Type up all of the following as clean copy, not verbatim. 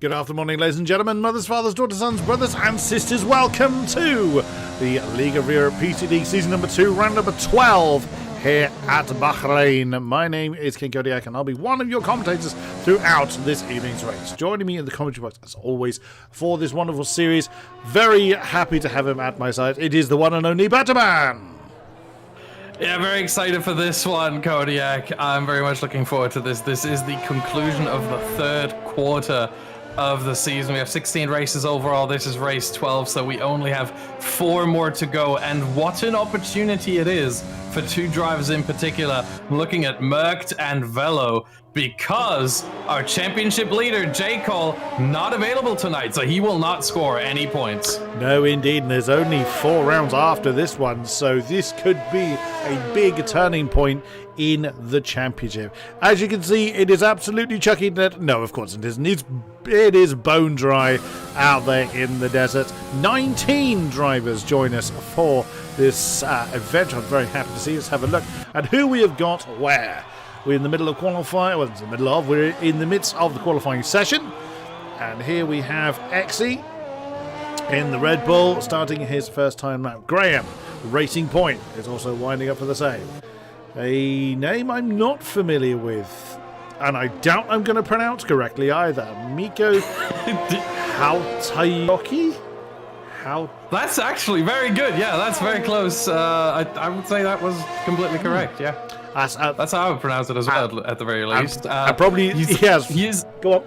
Good afternoon, ladies and gentlemen, mothers, fathers, daughters, sons, brothers, and sisters. Welcome to the League of Europe PTD Season number 2, round number 12, here at Bahrain. My name is King Kodiak, and I'll be one of your commentators throughout this evening's race. Joining me in the commentary box, as always, for this wonderful series. Very happy to have him at my side. It is the one and only Batman. Yeah, very excited for this one, Kodiak. I'm very much looking forward to this. This is the conclusion of the third quarter of the season. We have 16 races overall. This is race 12, so we only have 4 more to go. And what an opportunity it is for 2 drivers in particular. I'm looking at Merckx and Velo, because our championship leader, J. Cole, not available tonight, so he will not score any points. No, indeed, and there's only 4 rounds after this one, so this could be a big turning point in the championship. As you can see, it is absolutely chucking that. No, of course it isn't. It is bone dry out there in the desert. 19 drivers join us for this event. I'm very happy to see. Let's have a look at who we have got where. We're in the middle of qualifying. Well, it's in the middle of. We're in the midst of the qualifying session. And here we have Exy in the Red Bull, starting his first time lap. Graham, Racing Point, is also winding up for the same. A name I'm not familiar with, and I doubt I'm going to pronounce correctly either. Miko Hautayoki? That's actually very good. Yeah, that's very close. I would say that was completely correct. Yeah. That's how I would pronounce it as well, at the very least. Probably, yes. Go on.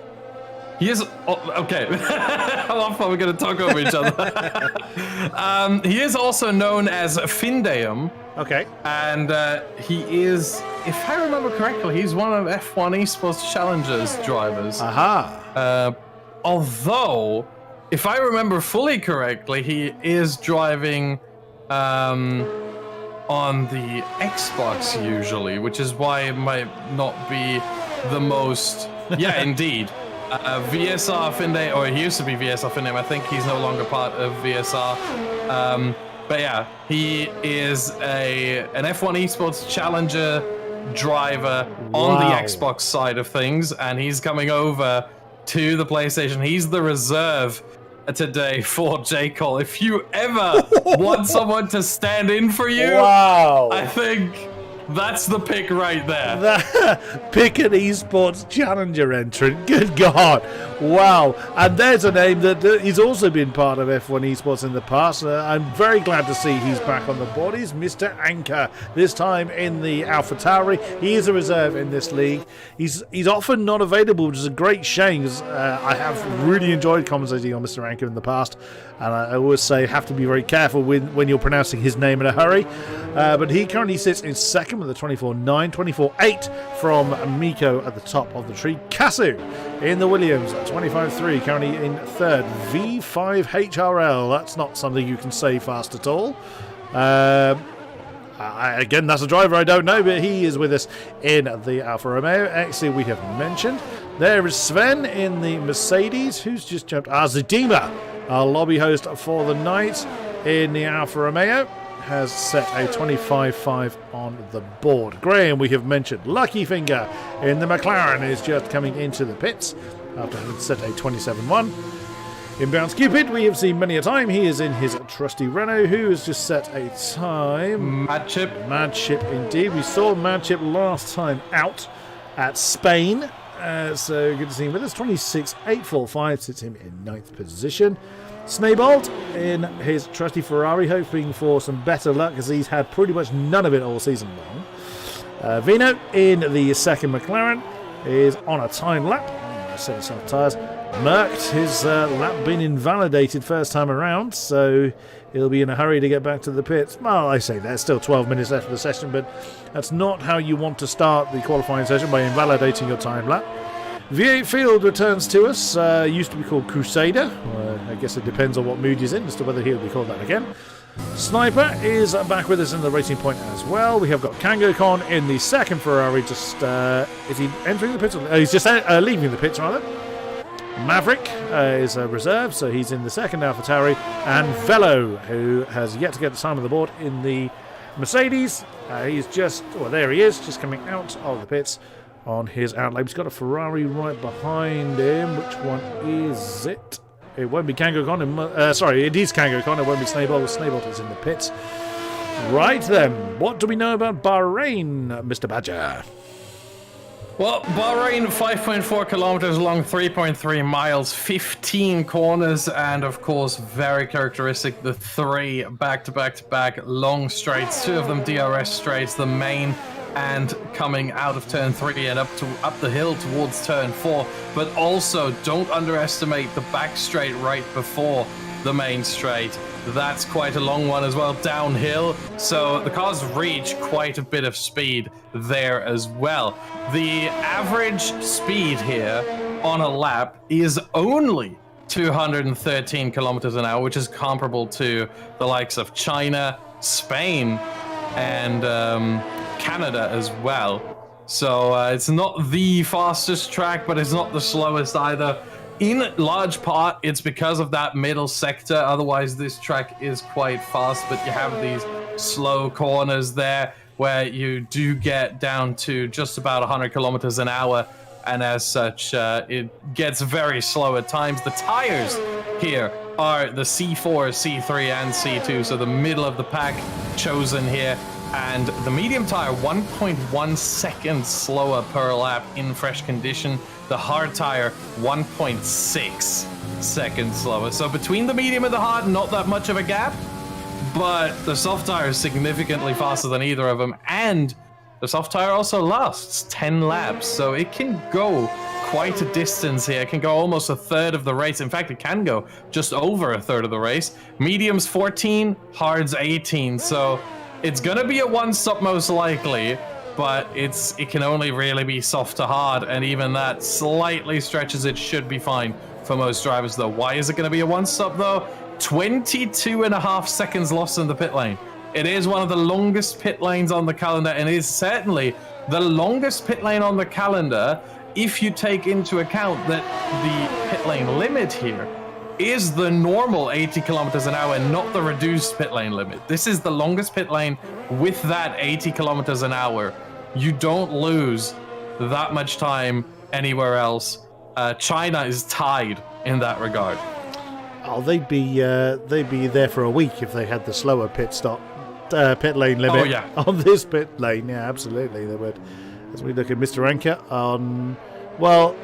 He is... Oh, okay. How often are we going to talk over each other? He is also known as Findeum. Okay. And he is, if I remember correctly, he's one of F1 Esports Challengers drivers. Aha. Although, if I remember fully correctly, he is driving... on the Xbox usually, which is why it might not be the most... Yeah, indeed. VSR Finde, or he used to be VSR Finde. I think he's no longer part of VSR. But yeah, he is an F1 Esports Challenger driver on the Xbox side of things, and he's coming over to the PlayStation. He's the reserve today for J. Cole. If you ever want someone to stand in for you, I think that's the pick right there. Pick an esports challenger entrant. Good God. Wow. And there's a name that he's also been part of F1 esports in the past. I'm very glad to see he's back on the board. He's Mr. Anchor, this time in the AlphaTauri. He is a reserve in this league. He's often not available, which is a great shame, because I have really enjoyed commentating on Mr. Anchor in the past. And I always say have to be very careful when you're pronouncing his name in a hurry. But he currently sits in second with a 24.9, 24.8 from Miko at the top of the tree. Kasu in the Williams at 25.3, currently in third. V5 HRL, that's not something you can say fast at all. Again, that's a driver I don't know, but he is with us in the Alfa Romeo. Actually, we have mentioned. There is Sven in the Mercedes, who's just jumped. Zadima, our lobby host for the night in the Alfa Romeo, has set a 25.5 on the board. Graham, we have mentioned. Lucky Finger in the McLaren is just coming into the pits after having set a 27.1. Inbound Cupid, we have seen many a time. He is in his trusty Renault, who has just set a time. Madship, indeed. We saw Madship last time out at Spain. So good to see him with us. 26.845 sits him in 9th position. Snaybolt in his trusty Ferrari, hoping for some better luck, as he's had pretty much none of it all season long. Vino in the second McLaren is on a time lap. Set himself tyres. Merckx, his lap been invalidated first time around, so he'll be in a hurry to get back to the pits. Well, I say there's still 12 minutes left of the session, but that's not how you want to start the qualifying session, by invalidating your time lap. V8 Field returns to us. Used to be called Crusader. I guess it depends on what mood he's in as to whether he'll be called that again. Sniper is back with us in the Racing Point as well. We have got KangoCon in the second Ferrari. Just is he entering the pits? He's just leaving the pits, rather. Maverick is a reserve, so he's in the second AlphaTauri. And Velo, who has yet to get the time on the board in the Mercedes. He's just, well, there he is, just coming out of the pits on his outlap. He's got a Ferrari right behind him. Which one is it? It won't be Kango Con. Sorry, it is Kango Con. It won't be Snaybolt. Snaybolt is in the pits. Right then, what do we know about Bahrain, Mr. Badger? Well, Bahrain, 5.4 kilometers long, 3.3 miles, 15 corners, and of course, very characteristic, the 3 back-to-back-to-back long straights, 2 of them DRS straights, the main and coming out of turn 3 and up the hill towards turn 4. But also, don't underestimate the back straight right before the main straight. That's quite a long one as well, downhill. So the cars reach quite a bit of speed there as well. The average speed here on a lap is only 213 kilometers an hour, which is comparable to the likes of China, Spain, and Canada as well. So it's not the fastest track, but it's not the slowest either. In large part, it's because of that middle sector. Otherwise, this track is quite fast, but you have these slow corners there where you do get down to just about 100 kilometers an hour. And as such, it gets very slow at times. The tires here are the C4, C3, and C2, so the middle of the pack chosen here. And the medium tire, 1.1 seconds slower per lap in fresh condition. The hard tire, 1.6 seconds slower. So between the medium and the hard, not that much of a gap. But the soft tire is significantly faster than either of them. And the soft tire also lasts 10 laps. So it can go quite a distance here. It can go almost a third of the race. In fact, it can go just over a third of the race. Medium's 14, hard's 18. So it's going to be a one-stop most likely. But it can only really be soft to hard, and even that slightly stretches it. Should be fine for most drivers, though. Why is it going to be a one-stop, though? 22.5 seconds lost in the pit lane. It is one of the longest pit lanes on the calendar, and it is certainly the longest pit lane on the calendar if you take into account that the pit lane limit here is the normal 80 kilometers an hour, not the reduced pit lane limit. This is the longest pit lane with that 80 kilometers an hour. You don't lose that much time anywhere else. China is tied in that regard. Oh, they'd be there for a week if they had the slower pit lane limit on this pit lane. Yeah, absolutely, they would. As we look at Mr. Anker on, well,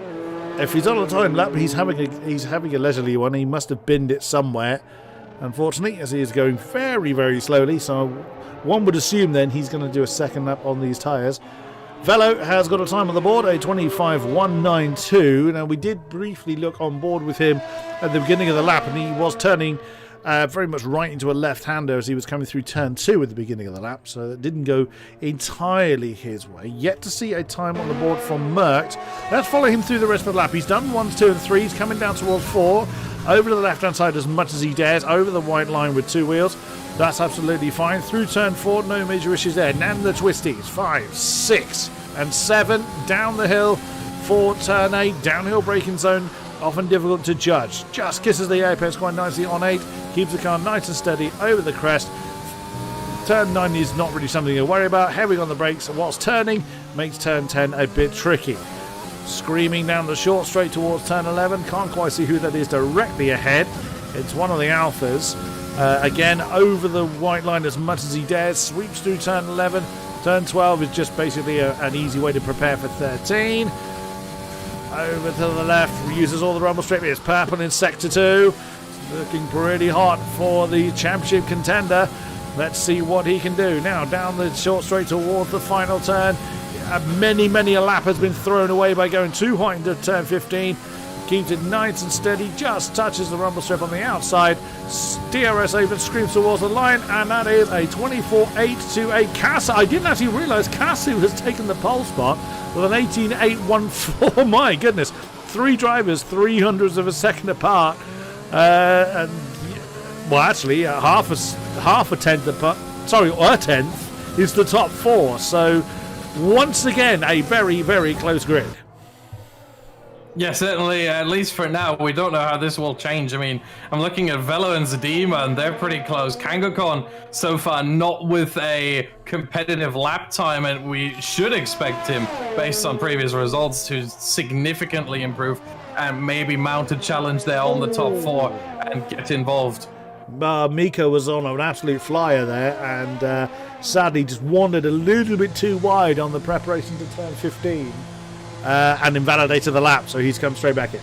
if he's on a time lap, he's having a leisurely one. He must have binned it somewhere, unfortunately, as he is going very, very slowly. So one would assume then he's going to do a second lap on these tyres. Velo has got a time on the board, a 25.192. Now, we did briefly look on board with him at the beginning of the lap, and he was turning very much right into a left-hander as he was coming through turn 2 at the beginning of the lap, so it didn't go entirely his way. Yet to see a time on the board from Merckx. Let's follow him through the rest of the lap. He's done 1s, 2 and 3s, coming down towards 4, over to the left-hand side as much as he dares, over the white line with 2 wheels. That's absolutely fine. Through turn 4, no major issues there. Now the twisties, 5, 6 and 7, down the hill for turn 8, downhill braking zone. Often difficult to judge. Just kisses the apex quite nicely on 8. Keeps the car nice and steady over the crest. Turn 9 is not really something to worry about. Heavy on the brakes whilst turning makes turn 10 a bit tricky. Screaming down the short straight towards turn 11. Can't quite see who that is directly ahead. It's one of the Alphas. Again, over the white line as much as he dares. Sweeps through turn 11. Turn 12 is just basically an easy way to prepare for 13. Over to the left, uses all the rumble strip. It's purple in sector 2. Looking pretty hot for the championship contender. Let's see what he can do. Now down the short straight towards the final turn. Many a lap has been thrown away by going too hot into turn 15. Keeps it nice and steady. Just touches the rumble strip on the outside. DRS even screams towards the line, and that is a 24.8 to a Casa. I didn't actually realise Casa has taken the pole spot with an 18.814. My goodness, 3 drivers, 300ths of a second apart. And well, actually, half a tenth apart. Sorry, a tenth is the top 4. So once again, a very, very close grid. Yeah, certainly, at least for now. We don't know how this will change. I mean, I'm looking at Velo and Zadima, and they're pretty close. Kangokon, so far, not with a competitive lap time, and we should expect him, based on previous results, to significantly improve and maybe mount a challenge there on the top 4 and get involved. Miko was on an absolute flyer there, and sadly just wandered a little bit too wide on the preparation to turn 15. And invalidated the lap, so he's come straight back in.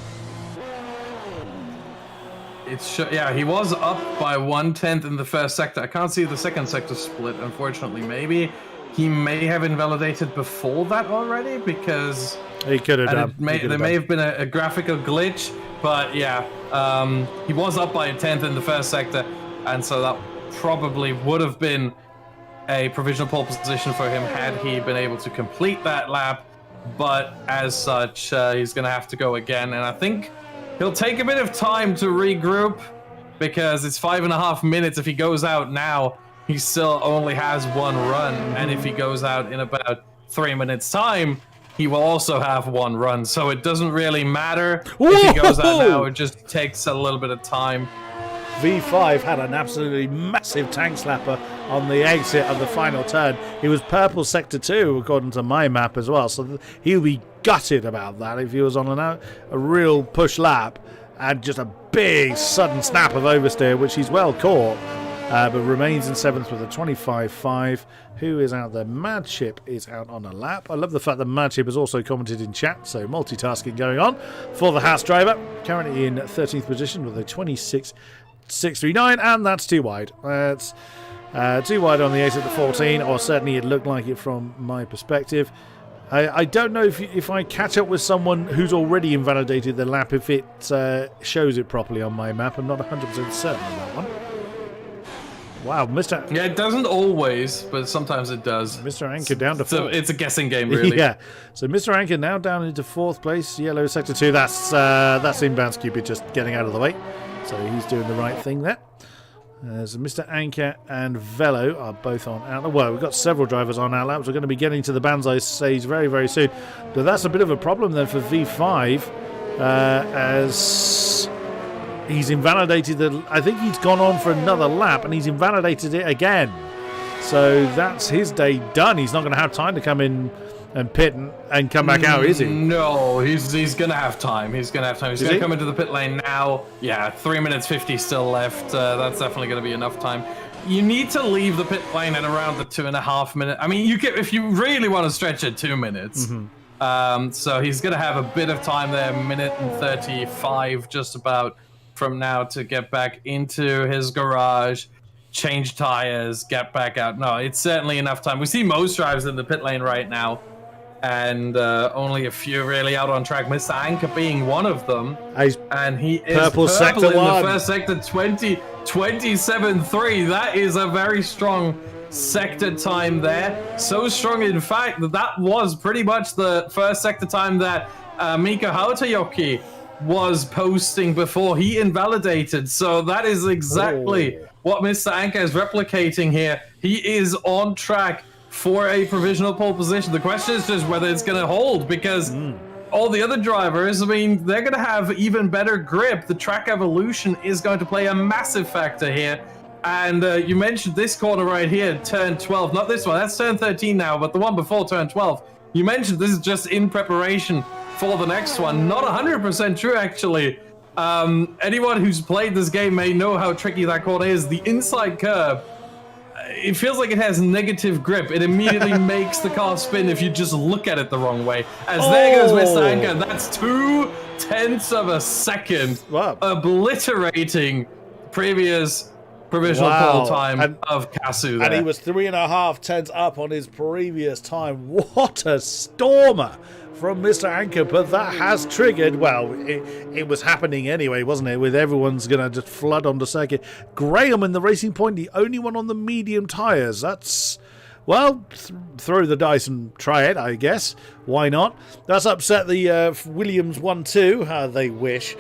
Yeah, he was up by 1/10 in the first sector. I can't see the second sector split, unfortunately. Maybe he may have invalidated before that already, because he could have done. There may have been a graphical glitch, but yeah, he was up by 1/10 in the first sector, and so that probably would have been a provisional pole position for him had he been able to complete that lap. But as such, he's going to have to go again. And I think he'll take a bit of time to regroup, because it's 5.5 minutes. If he goes out now, he still only has 1 run. And if he goes out in about 3 minutes time, he will also have 1 run. So it doesn't really matter if he goes out now. It just takes a little bit of time. V5 had an absolutely massive tank slapper on the exit of the final turn. He was purple sector 2 according to my map as well, so he'll be gutted about that if he was on a real push lap and just a big sudden snap of oversteer, which he's well caught, but remains in 7th with a 25.5. Who is out there? Madship is out on a lap. I love the fact that Madship has also commented in chat, so multitasking going on for the Haas driver, currently in 13th position with a 26.639, and that's too wide. That's too wide on the exit at 14, or certainly it looked like it from my perspective. I don't know if I catch up with someone who's already invalidated the lap, if it shows it properly on my map. I'm not 100% certain on that one. Wow, Mr. Yeah, it doesn't always, but sometimes it does. Mr. Anchor down to 4th. So it's a guessing game, really. Yeah. So Mr. Anchor now down into 4th place. Yellow sector 2. That's inbound Cupid just getting out of the way. So he's doing the right thing there. So Mr. Anchor and Velo are both on out. Well, we've got several drivers on out laps. We're going to be getting to the Banzai stage very, very soon. But that's a bit of a problem then for V5, as he's invalidated I think he's gone on for another lap and he's invalidated it again. So that's his day done. He's not going to have time to come in and pit and come back out, is he? No, he's going to have time. He's going to have time. He's going to come into the pit lane now. Yeah, 3 minutes 50 still left. That's definitely going to be enough time. You need to leave the pit lane at around the 2.5 minute. I mean, if you really want to stretch it, 2 minutes. So he's going to have a bit of time there, 1:35 just about from now to get back into his garage, change tires, get back out. No, it's certainly enough time. We see most drivers in the pit lane right now, and only a few really out on track. Mr. Anchor being one of them, and he is purple sector in 1. the first sector, 27.3. That is a very strong sector time there. So strong, in fact, that was pretty much the first sector time that Mika Hautayoki was posting before he invalidated. So that is exactly what Mr. Anchor is replicating here. He is on track for a provisional pole position. The question is just whether it's going to hold, because all the other drivers, I mean, they're going to have even better grip. The track evolution is going to play a massive factor here. And you mentioned this corner right here, turn 12. Not this one, that's turn 13 now, but the one before turn 12. You mentioned this is just in preparation for the next one. Not 100% true, actually. Anyone who's played this game may know how tricky that corner is. The inside curb, it feels like it has negative grip. It immediately makes the car spin if you just look at it the wrong way. As there goes Mr. Anchor. That's 0.2 of a second, obliterating previous provisional pole time of Kasu there. And he was 3.5 tenths up on his previous time. What a stormer from Mr. Anchor, but that has triggered, well, it was happening anyway, wasn't it, with everyone's going to just flood onto circuit. Graham in the Racing Point, the only one on the medium tyres. That's, well, throw the dice and try it, I guess. Why not? That's upset the Williams 1-2, they wish.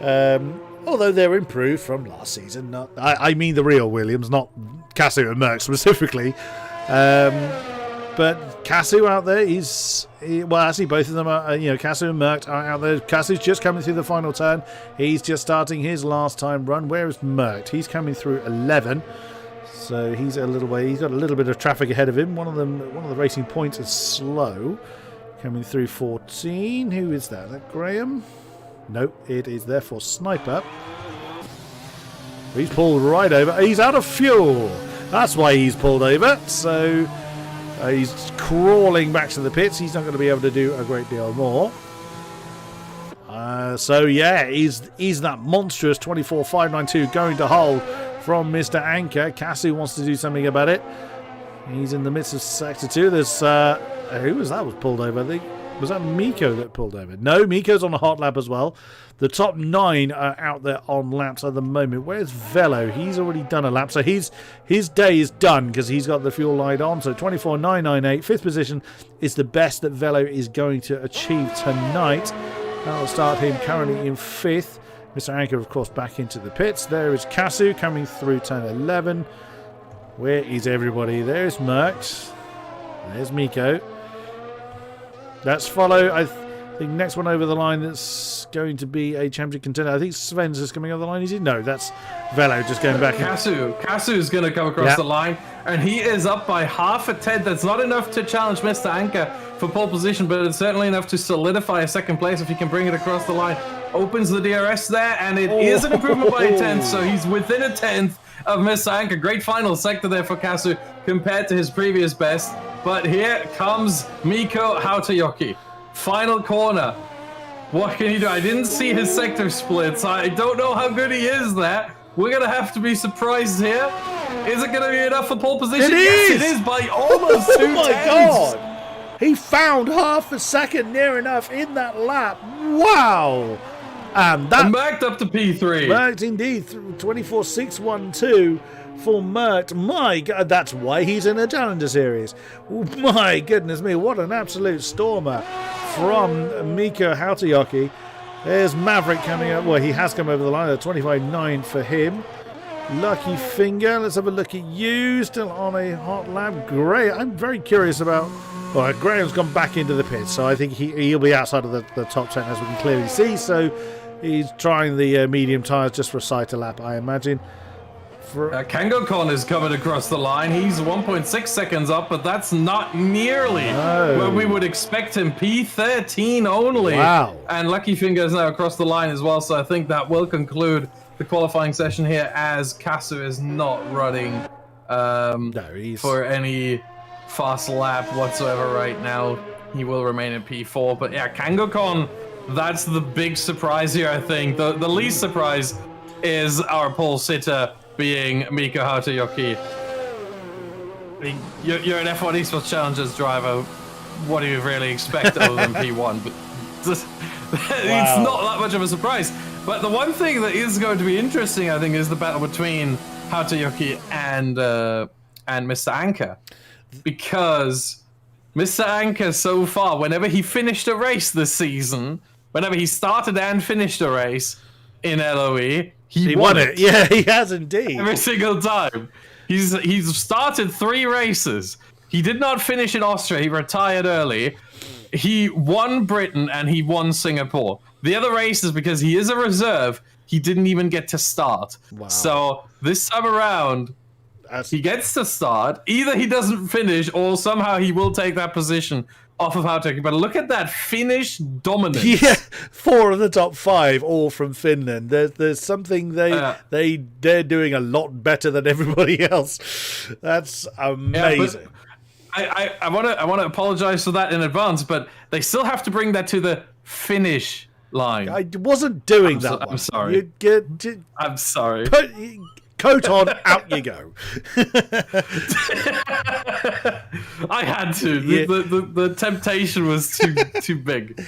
Although they're improved from last season. I mean the real Williams, not Casio and Merck specifically. But Casu out there, well, actually, both of them are, Casu and Merckx are out there. Casu's just coming through the final turn. He's just starting his last time run. Where is Merckx? He's coming through 11. So he's a little way. He's got a little bit of traffic ahead of him. One of the racing points is slow. Coming through 14. Who is that? Is that Graham? No, it is therefore Sniper. He's pulled right over. He's out of fuel. That's why he's pulled over. So he's crawling back to the pits. He's not going to be able to do a great deal more. So yeah, is that monstrous 24.592 going to hold from Mr. Anchor? Casu wants to do something about it. He's in the midst of Sector 2. There's who was that was pulled over? I think was that Miko that pulled over? No, Miko's on a hot lap as well. The top 9 are out there on laps at the moment. Where's Velo? He's already done a lap, so his day is done because he's got the fuel light on. So 24.998, fifth position is the best that Velo is going to achieve tonight. That'll start him currently in 5th. Mr. Anchor, of course, back into the pits. There is Casu coming through turn 11. Where is everybody? There's Merckx. There's Miko. Let's follow. I think next one over the line that's going to be a championship contender. I think Sven's just coming over the line. Is he? No, that's Velo just going back. Casu is going to come across the line, and he is up by half a tenth. That's not enough to challenge Mr. Anchor for pole position, but it's certainly enough to solidify a second place if he can bring it across the line. Opens the DRS there, and it is an improvement by a tenth, so he's within a tenth of Mr. Anchor. Great final sector there for Casu compared to his previous best. But here comes Miko Hautayoki. Final corner. What can he do? I didn't see his sector splits. I don't know how good he is there. We're going to have to be surprised here. Is it going to be enough for pole position? Yes, it is by almost 2 Oh my God. He found half a second near enough in that lap. Wow. And Merckx up to P3. Merckx indeed. 24.612 for Merckx. My God, that's why he's in a Challenger Series. My goodness me, what an absolute stormer from Miko Hautayoki. There's Maverick coming up. Well, he has come over the line. 25.9 for him. Lucky Finger. Let's have a look at you. Still on a hot lap. Gray. I'm very curious about... Well, Graham's gone back into the pit, so I think he'll be outside of the top 10 as we can clearly see. So he's trying the medium tyres just for a sighter lap, I imagine. Kangokon is coming across the line. He's 1.6 seconds up, but that's not nearly where we would expect him. P13 only. Wow. And Lucky Finger is now across the line as well, so I think that will conclude the qualifying session here as Casu is not running for any fast lap whatsoever right now. He will remain in P4, but yeah, Kangokon, that's the big surprise here, I think. The least surprise is our pole sitter being Miko Hautayoki. I mean, you're an F1 Esports Challengers driver. What do you really expect other than P1? But it's not that much of a surprise. But the one thing that is going to be interesting, I think, is the battle between Hautayoki and Mr. Anchor. Because Mr. Anchor so far, whenever he finished a race this season, whenever he started and finished a race in LOE, he won it. Yeah, he has indeed. Every single time. He's started 3 races. He did not finish in Austria. He retired early. He won Britain and he won Singapore. The other races, because he is a reserve, he didn't even get to start. Wow. So this time around, he gets to start. Either he doesn't finish or somehow he will take that position off of Hautayoki. But look at that Finnish dominance. Yeah, 4 of the top 5 all from Finland. There's something they're doing a lot better than everybody else. That's amazing. Yeah, I want to apologize for that in advance, but they still have to bring that to the finish line. I wasn't doing that. I'm sorry. I'm sorry. Coat on, out you go. I had to. The temptation was too big.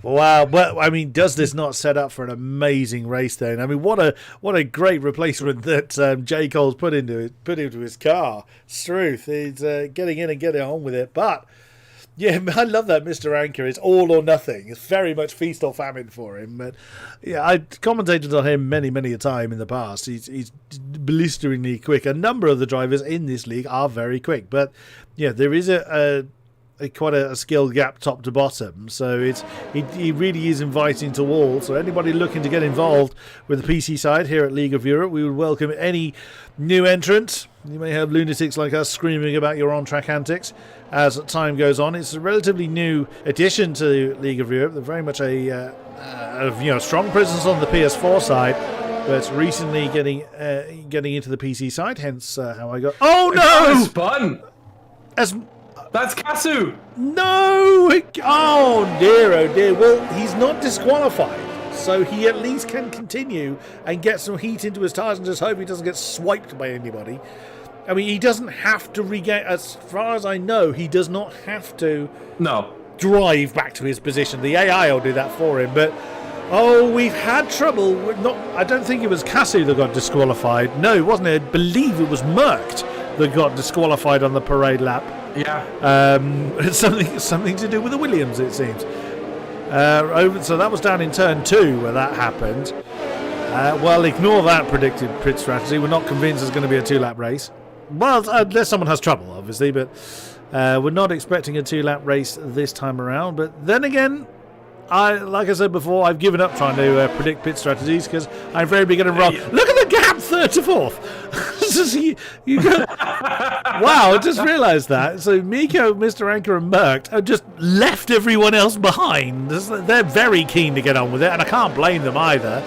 Wow, but I mean, does this not set up for an amazing race then? I mean, what a great replacement that J. Cole's put into his car. Struth, he's getting in and getting on with it. But Yeah, I love that Mr. Anchor. It's all or nothing. It's very much feast or famine for him. But yeah, I commentated on him many a time in the past. He's blisteringly quick. A number of the drivers in this league are very quick. But yeah, there is quite a skill gap top to bottom. So he really is inviting to all. So anybody looking to get involved with the PC side here at League of Europe, we would welcome any new entrant. You may have lunatics like us screaming about your on-track antics as time goes on. It's a relatively new addition to League of Europe. They're very much a strong presence on the PS4 side, but recently getting into the PC side. Hence how I got. Oh no! Spun. That's Kasu. No! Oh dear! Well, he's not disqualified, so he at least can continue and get some heat into his tires and just hope he doesn't get swiped by anybody. I mean, he doesn't have to regain, as far as I know, he does not have to drive back to his position. The AI will do that for him, but we've had trouble. I don't think it was Kasu that got disqualified. No, it wasn't. I believe it was Merckx that got disqualified on the parade lap. Yeah. Something to do with the Williams, it seems. So that was down in turn 2 where that happened. Well, ignore that predicted pit strategy. We're not convinced there's going to be a 2-lap race. Well, unless someone has trouble, obviously, but we're not expecting a 2-lap race this time around. But then again, like I said before, I've given up trying to predict pit strategies because I'm very big and wrong. Look at the gap, 3rd to 4th. you go, wow, I just realised that. So Miko, Mr. Anchor, and Merckx have just left everyone else behind. They're very keen to get on with it, and I can't blame them either.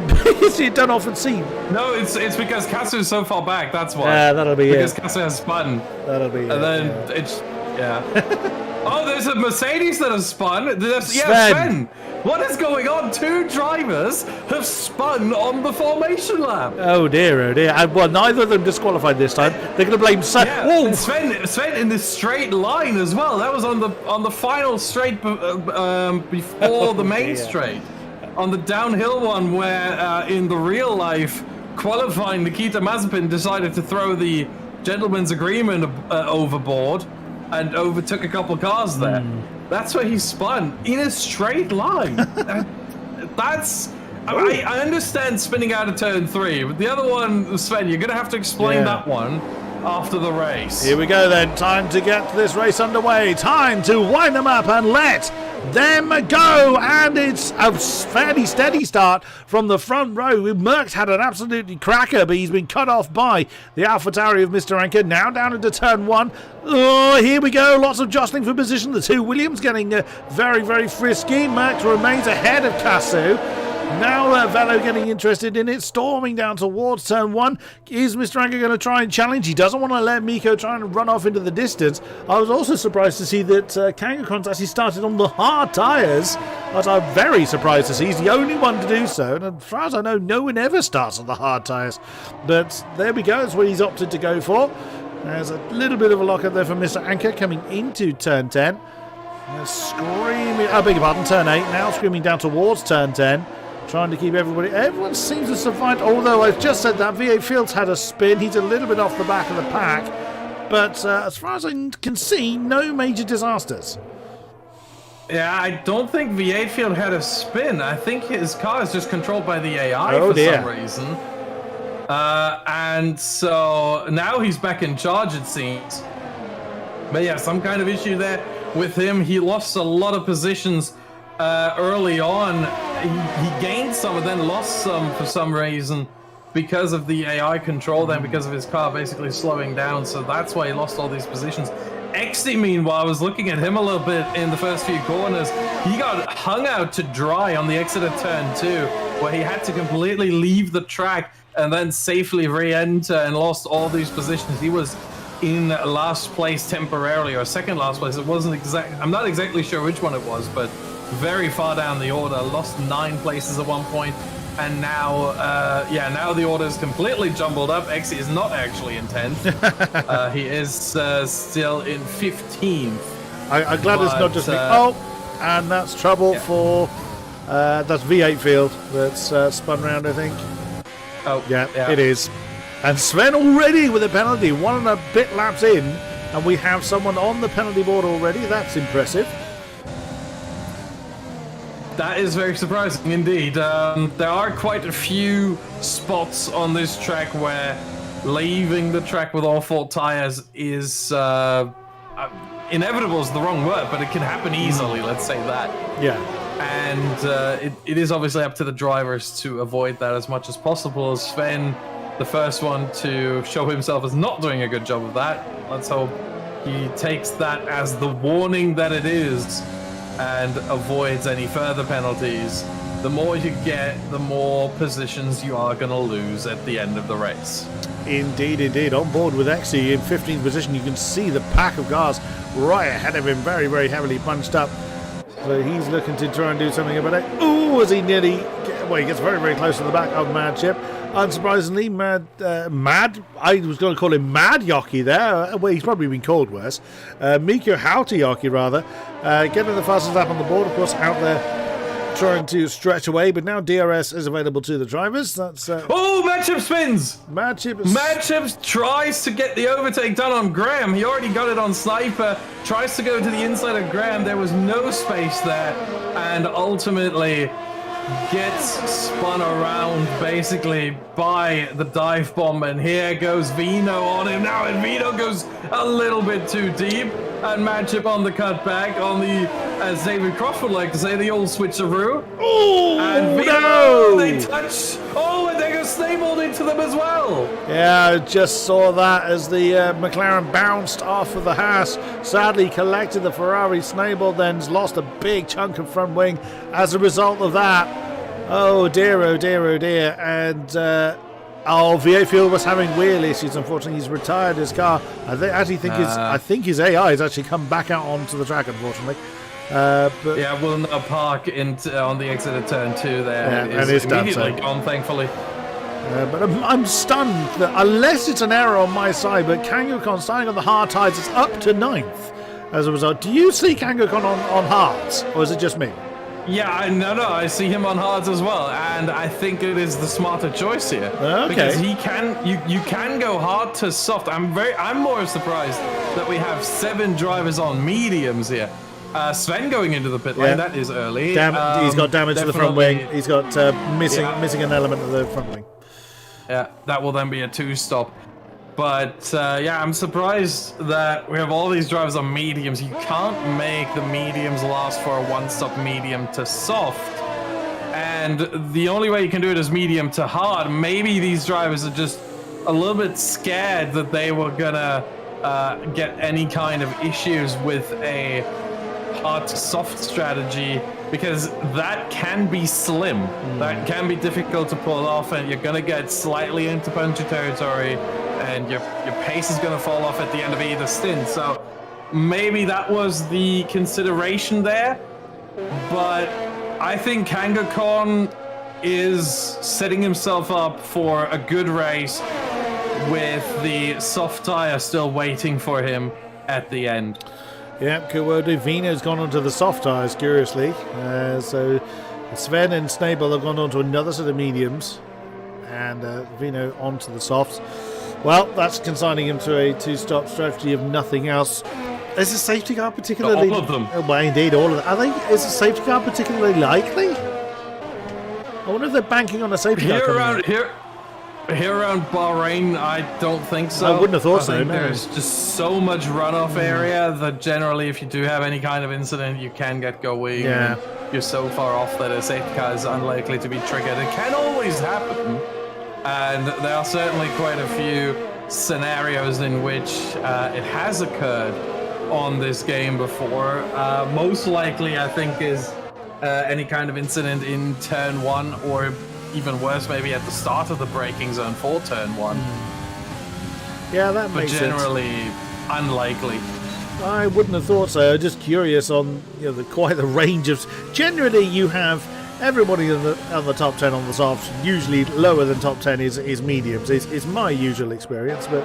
Because you don't often see. No, it's because Kasu is so far back. That's why. Yeah, that'll be because it. Because Kasu has spun. That'll be and it. And then it's oh, there's a Mercedes that has spun. Sven. What is going on? 2 drivers have spun on the formation lap. Oh dear. And, well, neither of them disqualified this time. They're going to blame Sven. Yeah, and Sven in this straight line as well. That was on the final straight before the main straight. On the downhill one where in the real life qualifying, Nikita Mazepin decided to throw the gentleman's agreement overboard and overtook a couple cars there. That's where he spun in a straight line. That's I understand spinning out of turn 3, but the other one, Sven, you're going to have to explain that one after the race. Here we go then. Time to get this race underway. Time to wind them up and let them go. And it's a fairly steady start from the front row. Merckx had an absolutely cracker, but he's been cut off by the AlphaTauri of Mr. Anchor. Now down into turn 1. Oh, here we go. Lots of jostling for position. The 2 Williams getting very frisky. Merckx remains ahead of Kasu. Now Velo getting interested in it, storming down towards turn 1. Is Mr. Anchor going to try and challenge? He doesn't want to let Miko try and run off into the distance. I was also surprised to see that Kangakon's actually started on the hard tyres. I was very surprised to see. He's the only one to do so. And as far as I know, no one ever starts on the hard tyres. But there we go. That's what he's opted to go for. There's a little bit of a lock up there for Mr. Anchor coming into turn 10. Screaming, I beg your pardon, turn 8. Now screaming down towards turn 10. Trying to keep everyone seems to survive, although I've just said that V8 Fields had a spin. He's a little bit off the back of the pack, but as far as I can see, no major disasters. Yeah, I don't think V8 Field had a spin. I think his car is just controlled by the AI some reason. And so now he's back in charge, it seems. But yeah, some kind of issue there with him. He lost a lot of positions early on. He gained some and then lost some for some reason because of the AI control, then because of his car basically slowing down. So that's why he lost all these positions. Exy, meanwhile, was looking at him a little bit in the first few corners. He got hung out to dry on the exit of turn 2, where he had to completely leave the track and then safely re-enter and lost all these positions. He was in last place temporarily, or second last place. It wasn't exact. I'm not exactly sure which one it was, but very far down the order. Lost 9 places at one point, and now now the order is completely jumbled up. Exy is not actually in 10th. He is still in 15th. I'm glad it's not just me. And that's trouble for that's V8 Field that's spun round, I think. Oh, yeah, it is. And Sven already with a penalty, 1 and a bit laps in. And we have someone on the penalty board already. That's impressive. That is very surprising indeed. There are quite a few spots on this track where leaving the track with all 4 tires is inevitable is the wrong word, but it can happen easily, let's say that. Yeah. And it is obviously up to the drivers to avoid that as much as possible. Sven, the first one to show himself as not doing a good job of that. Let's hope he takes that as the warning that it is and avoids any further penalties. The more you get, the more positions you are going to lose at the end of the race. Indeed, indeed. On board with Exy in 15th position, you can see the pack of cars right ahead of him, very, very heavily bunched up. So he's looking to try and do something about it. Ooh, as he nearly... Well, he gets very, very close to the back of Mad Chip. Unsurprisingly, Mad... I was going to call him Mad Yoki there. Well, he's probably been called worse. Mikko Hautajoki, rather. Getting the fastest lap on the board, of course, out there trying to stretch away, but now DRS is available to the drivers. That's oh, Mad Chip spins! Mad Chip tries to get the overtake done on Graham. He already got it on Sniper. Tries to go to the inside of Graham. There was no space there, and ultimately gets spun around basically by the dive bomb. And here goes Vino on him now, and Vino goes a little bit too deep. And Mad Chip on the cutback on the, as David Croft would like to say, the old switcheroo. Oh, and Vino, no! They touch. Oh, and they go stabled into them as well. Yeah, I just saw that as the McLaren bounced off of the Haas. Sadly collected the Ferrari. Snable then's lost a big chunk of front wing as a result of that. Oh dear, oh dear, oh dear. And V8 Fuel was having wheel issues. Unfortunately, he's retired his car. I think his AI has actually come back out onto the track. Unfortunately, but yeah, will now park on the exit of turn 2 there. Yeah, and it's immediately gone, thankfully. But I'm stunned that unless it's an error on my side, but Kangaskhan starting on the hard tyres is up to 9th as a result. Do you see Kangaskhan on hards, or is it just me? Yeah, no, I see him on hards as well, and I think it is the smarter choice here. Okay. Because you can go hard to soft. I'm more surprised that we have 7 drivers on mediums here. Sven going into the pit lane, that is early. He's got damage to the front wing. He's got missing an element of the front wing. Yeah, that will then be a 2-stop. But yeah, I'm surprised that we have all these drivers on mediums. You can't make the mediums last for a 1-stop medium to soft. And the only way you can do it is medium to hard. Maybe these drivers are just a little bit scared that they were gonna get any kind of issues with a hard to soft strategy, because that can be slim. That can be difficult to pull off, and you're gonna get slightly into punchy territory, and your pace is going to fall off at the end of either stint. So maybe that was the consideration there. But I think Kangaskhan is setting himself up for a good race with the soft tyre still waiting for him at the end. Yeah, Kuwodu Vino's gone onto the soft tyres, curiously. So Sven and Snable have gone onto another set of mediums, and Vino onto the softs. Well, that's consigning him to a 2-stop strategy of nothing else. Is the safety car particularly... All of them. Well, indeed, all of them. Is the safety car particularly likely? I wonder if they're banking on a safety car. Here around Bahrain, I don't think so. I wouldn't have thought so, no. There's just so much runoff area that generally, if you do have any kind of incident, you can get going. Yeah. You're so far off that a safety car is unlikely to be triggered. It can always happen. And there are certainly quite a few scenarios in which it has occurred on this game before. Most likely, I think, is any kind of incident in turn 1, or even worse, maybe at the start of the braking zone for turn 1. Yeah, that makes sense. But generally, unlikely. I wouldn't have thought so. Just curious on quite the range of... Generally, you have... Everybody on the top 10 on the softs, usually lower than top 10 is mediums. It's my usual experience, but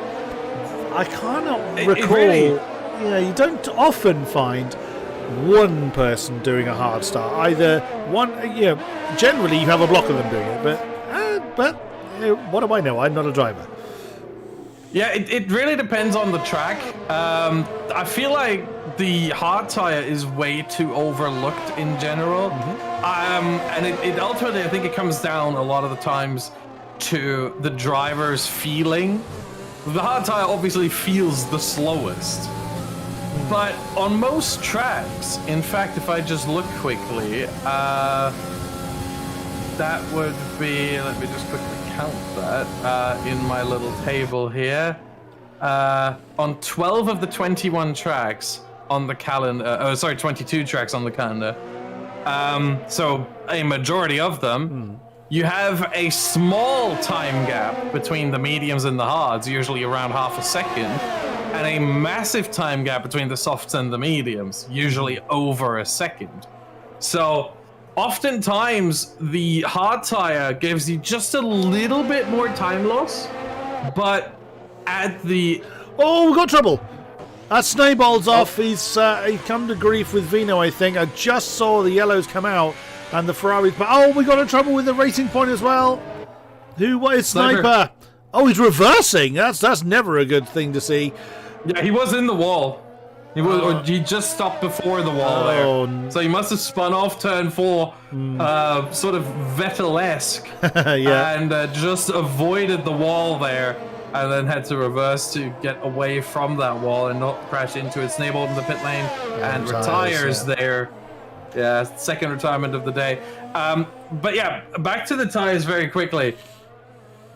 I cannot recall. You don't often find one person doing a hard start. Either one, generally you have a block of them doing it, but what do I know? I'm not a driver. Yeah, it really depends on the track. I feel like the hard tire is way too overlooked in general. And it ultimately, I think it comes down a lot of the times to the driver's feeling. The hard tire obviously feels the slowest. But on most tracks, in fact, if I just look quickly, that would be, let me just quickly count that in my little table here. On 12 of the 21 tracks on the calendar, 22 tracks on the calendar, so a majority of them, you have a small time gap between the mediums and the hards, usually around half a second, and a massive time gap between the softs and the mediums, usually over a second. So oftentimes the hard tire gives you just a little bit more time loss, but at the... Oh, we got trouble. Snowball's off. He's come to grief with Vino, I think. I just saw the yellows come out and the Ferraris. But oh, we got in trouble with the Racing Point as well. What is Sniper? Oh, he's reversing. That's never a good thing to see. Yeah, he was in the wall. He just stopped before the wall there. So he must have spun off turn 4, sort of Vettel-esque, yeah. and just avoided the wall there, and then had to reverse to get away from that wall and not crash into it. Snowball in the pit lane and retires there. Yeah, second retirement of the day. But yeah, back to the tires very quickly.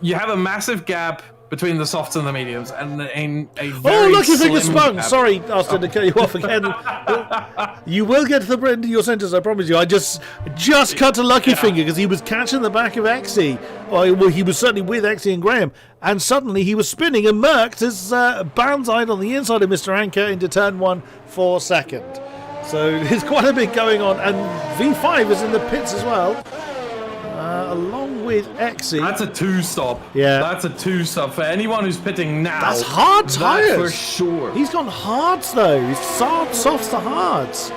You have a massive gap between the softs and the mediums, and a very look, your finger slim spun. gap. Sorry, Austin, to cut you off again. You will get to the end of your sentence, I promise you. I just cut to Lucky Finger because he was catching the back of Exy. Well, he was certainly with Exy and Graham, and suddenly he was spinning and murked as banzai on the inside of Mr. Anchor into turn 1 for second. So there's quite a bit going on, and V5 is in the pits as well. Along with Exy. That's a 2-stop. Yeah. That's a 2-stop for anyone who's pitting now. That's hard tires. That's for sure. He's gone hards though. He's softs to hards.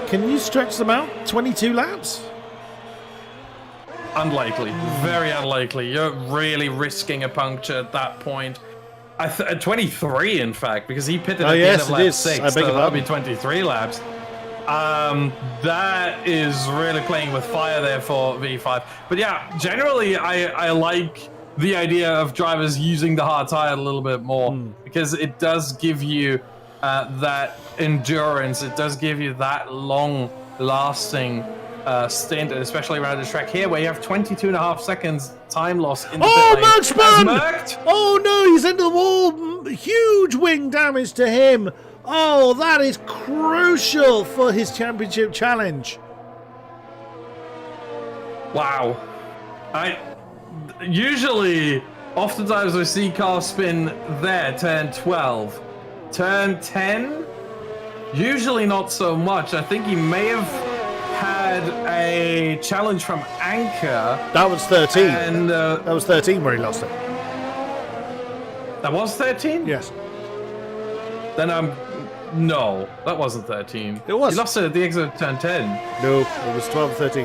Can you stretch them out 22 laps? Unlikely. Very unlikely. You're really risking a puncture at that point. 23, in fact, because he pitted at the end of lap 6. So that'll be 23 laps. That is really playing with fire there for V5. But yeah, generally I like the idea of drivers using the hard tire a little bit more because it does give you that endurance. It does give you that long lasting stint, especially around the track here where you have 22.5 seconds time loss in the pit lane. Merck's Oh no, he's into the wall. Huge wing damage to him. Oh, that is crucial for his championship challenge. Wow. Oftentimes I see cars spin there, turn 12. Turn 10? Usually not so much. I think he may have had a challenge from Anchor. That was 13. And, that was 13 where he lost it. That was 13? Yes. Then no, that wasn't 13. It was. He lost it at the exit of turn 10. No, it was 12 13.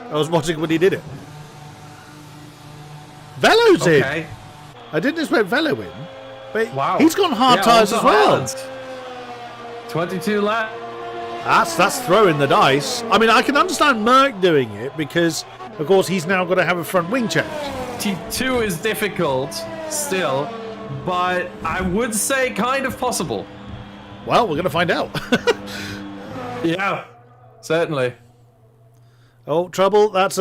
I was watching when he did it. Velo's in. I didn't expect Velo in. But wow. He's gone hard tires as well. 22 laps. That's throwing the dice. I mean, I can understand Merck doing it because, of course, he's now got to have a front wing change. T2 is difficult still, but I would say kind of possible. Well, we're going to find out. Yeah, certainly. Oh, trouble. That's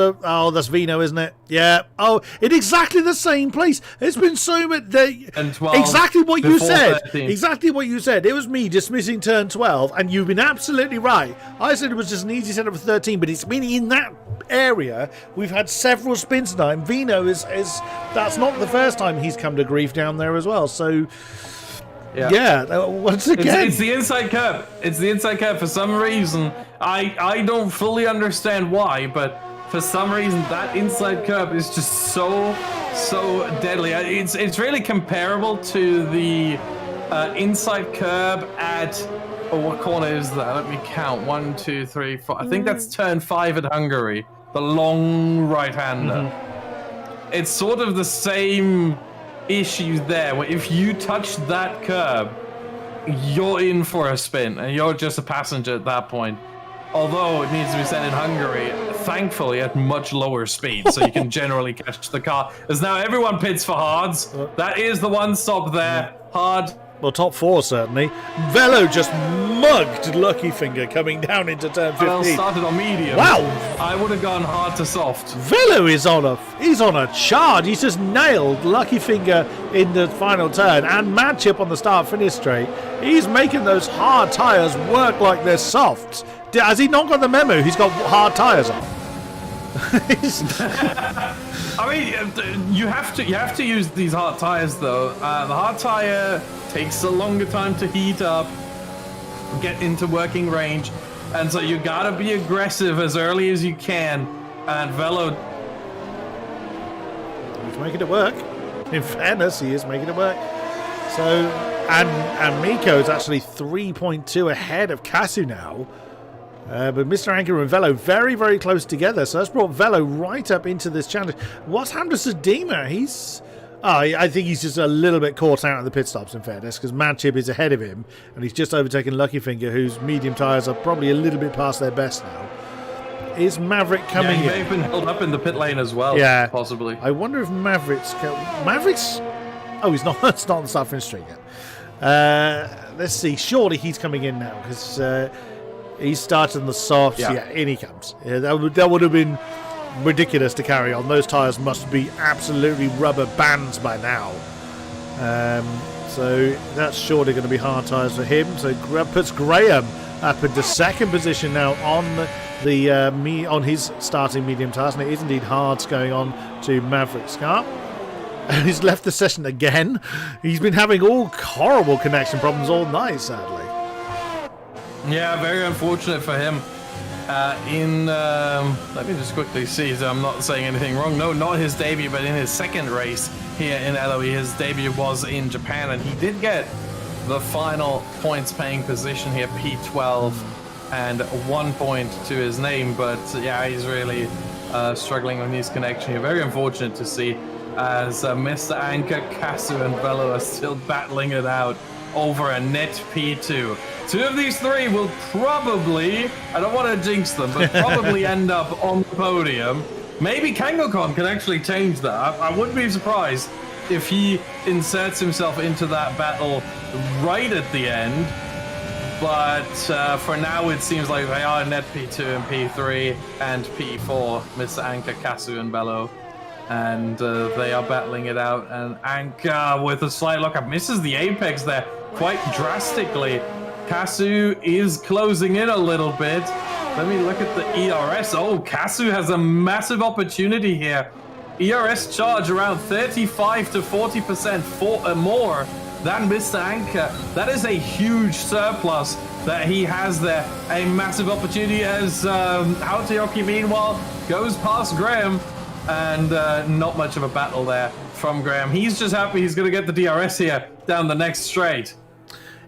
Vino, isn't it? Yeah. Oh, in exactly the same place. It's been so much. And 12. Exactly what you said. 13. Exactly what you said. It was me dismissing turn 12, and you've been absolutely right. I said it was just an easy setup for 13, but it's been in that area. We've had several spins now, and Vino is that's not the first time he's come to grief down there as well. So. Yeah, once again. It's the inside curb. It's the inside curb. For some reason, I don't fully understand why, but for some reason, that inside curb is just so deadly. It's really comparable to the inside curb at... Oh, what corner is that? Let me count. 1, 2, 3, 4. I think that's turn 5 at Hungary. The long right-hander. It's sort of the same issue there. Where if you touch that curb, you're in for a spin, and you're just a passenger at that point. Although it needs to be said, in Hungary, thankfully at much lower speed, so you can generally catch the car. As now everyone pits for hards. That is the one stop there. Hard. Well, top 4 certainly. Velo just mugged Lucky Finger coming down into turn 15. Well, started on medium. Wow! I would have gone hard to soft. Velo is on a charge. He's just nailed Lucky Finger in the final turn, and Matchup on the start-finish straight. He's making those hard tyres work like they're soft. Has he not got the memo? He's got hard tyres on. I mean, you have to use these hard tires though. The hard tire takes a longer time to heat up, get into working range, and so you gotta be aggressive as early as you can. And Velo, he's making it work. In fairness, he is making it work. So, and Miko is actually 3.2 ahead of Kasu now. But Mr. Anchor and Velo very, very close together. So that's brought Velo right up into this challenge. What's happened to Sedema? I think he's just a little bit caught out of the pit stops, in fairness, because Madchip is ahead of him, and he's just overtaken Lucky Finger, whose medium tyres are probably a little bit past their best now. Is Maverick coming in? He may have been held up in the pit lane as well, possibly. I wonder if Maverick's... Oh, he's not, it's not on the start-finish straight yet. Let's see. Surely he's coming in now, because... he started on the softs, in he comes. Yeah, that would have been ridiculous to carry on. Those tyres must be absolutely rubber bands by now. So that's surely going to be hard tyres for him. So puts Graham up into second position now on on his starting medium tyres, and it is indeed hards going on to Maverick's car. And he's left the session again. He's been having all horrible connection problems all night, sadly. Yeah, very unfortunate for him. Let me just quickly see so I'm not saying anything wrong. No, not his debut, but in his second race here in LOE, his debut was in Japan, and he did get the final points paying position here, P12, and 1 point to his name. But yeah, he's really struggling on his connection here. Very unfortunate to see as Mr. Anchor, Kasu, and Velo are still battling it out over a net P2. Two of these three will probably, I don't want to jinx them, but probably end up on the podium. Maybe Kangokon can actually change that. I wouldn't be surprised if he inserts himself into that battle right at the end. But for now, it seems like they are net P2 and P3 and P4, Mr. Anchor, Kasu, and Bello. And they are battling it out. And Anchor, with a slight lockup, misses the apex there quite drastically. Kasu is closing in a little bit. Let me look at the ERS. Oh, Kasu has a massive opportunity here. ERS charge around 35 to 40% more than Mr. Anchor. That is a huge surplus that he has there. A massive opportunity as Hautayoki, meanwhile, goes past Graham. And not much of a battle there from Graham. He's just happy he's going to get the DRS here down the next straight.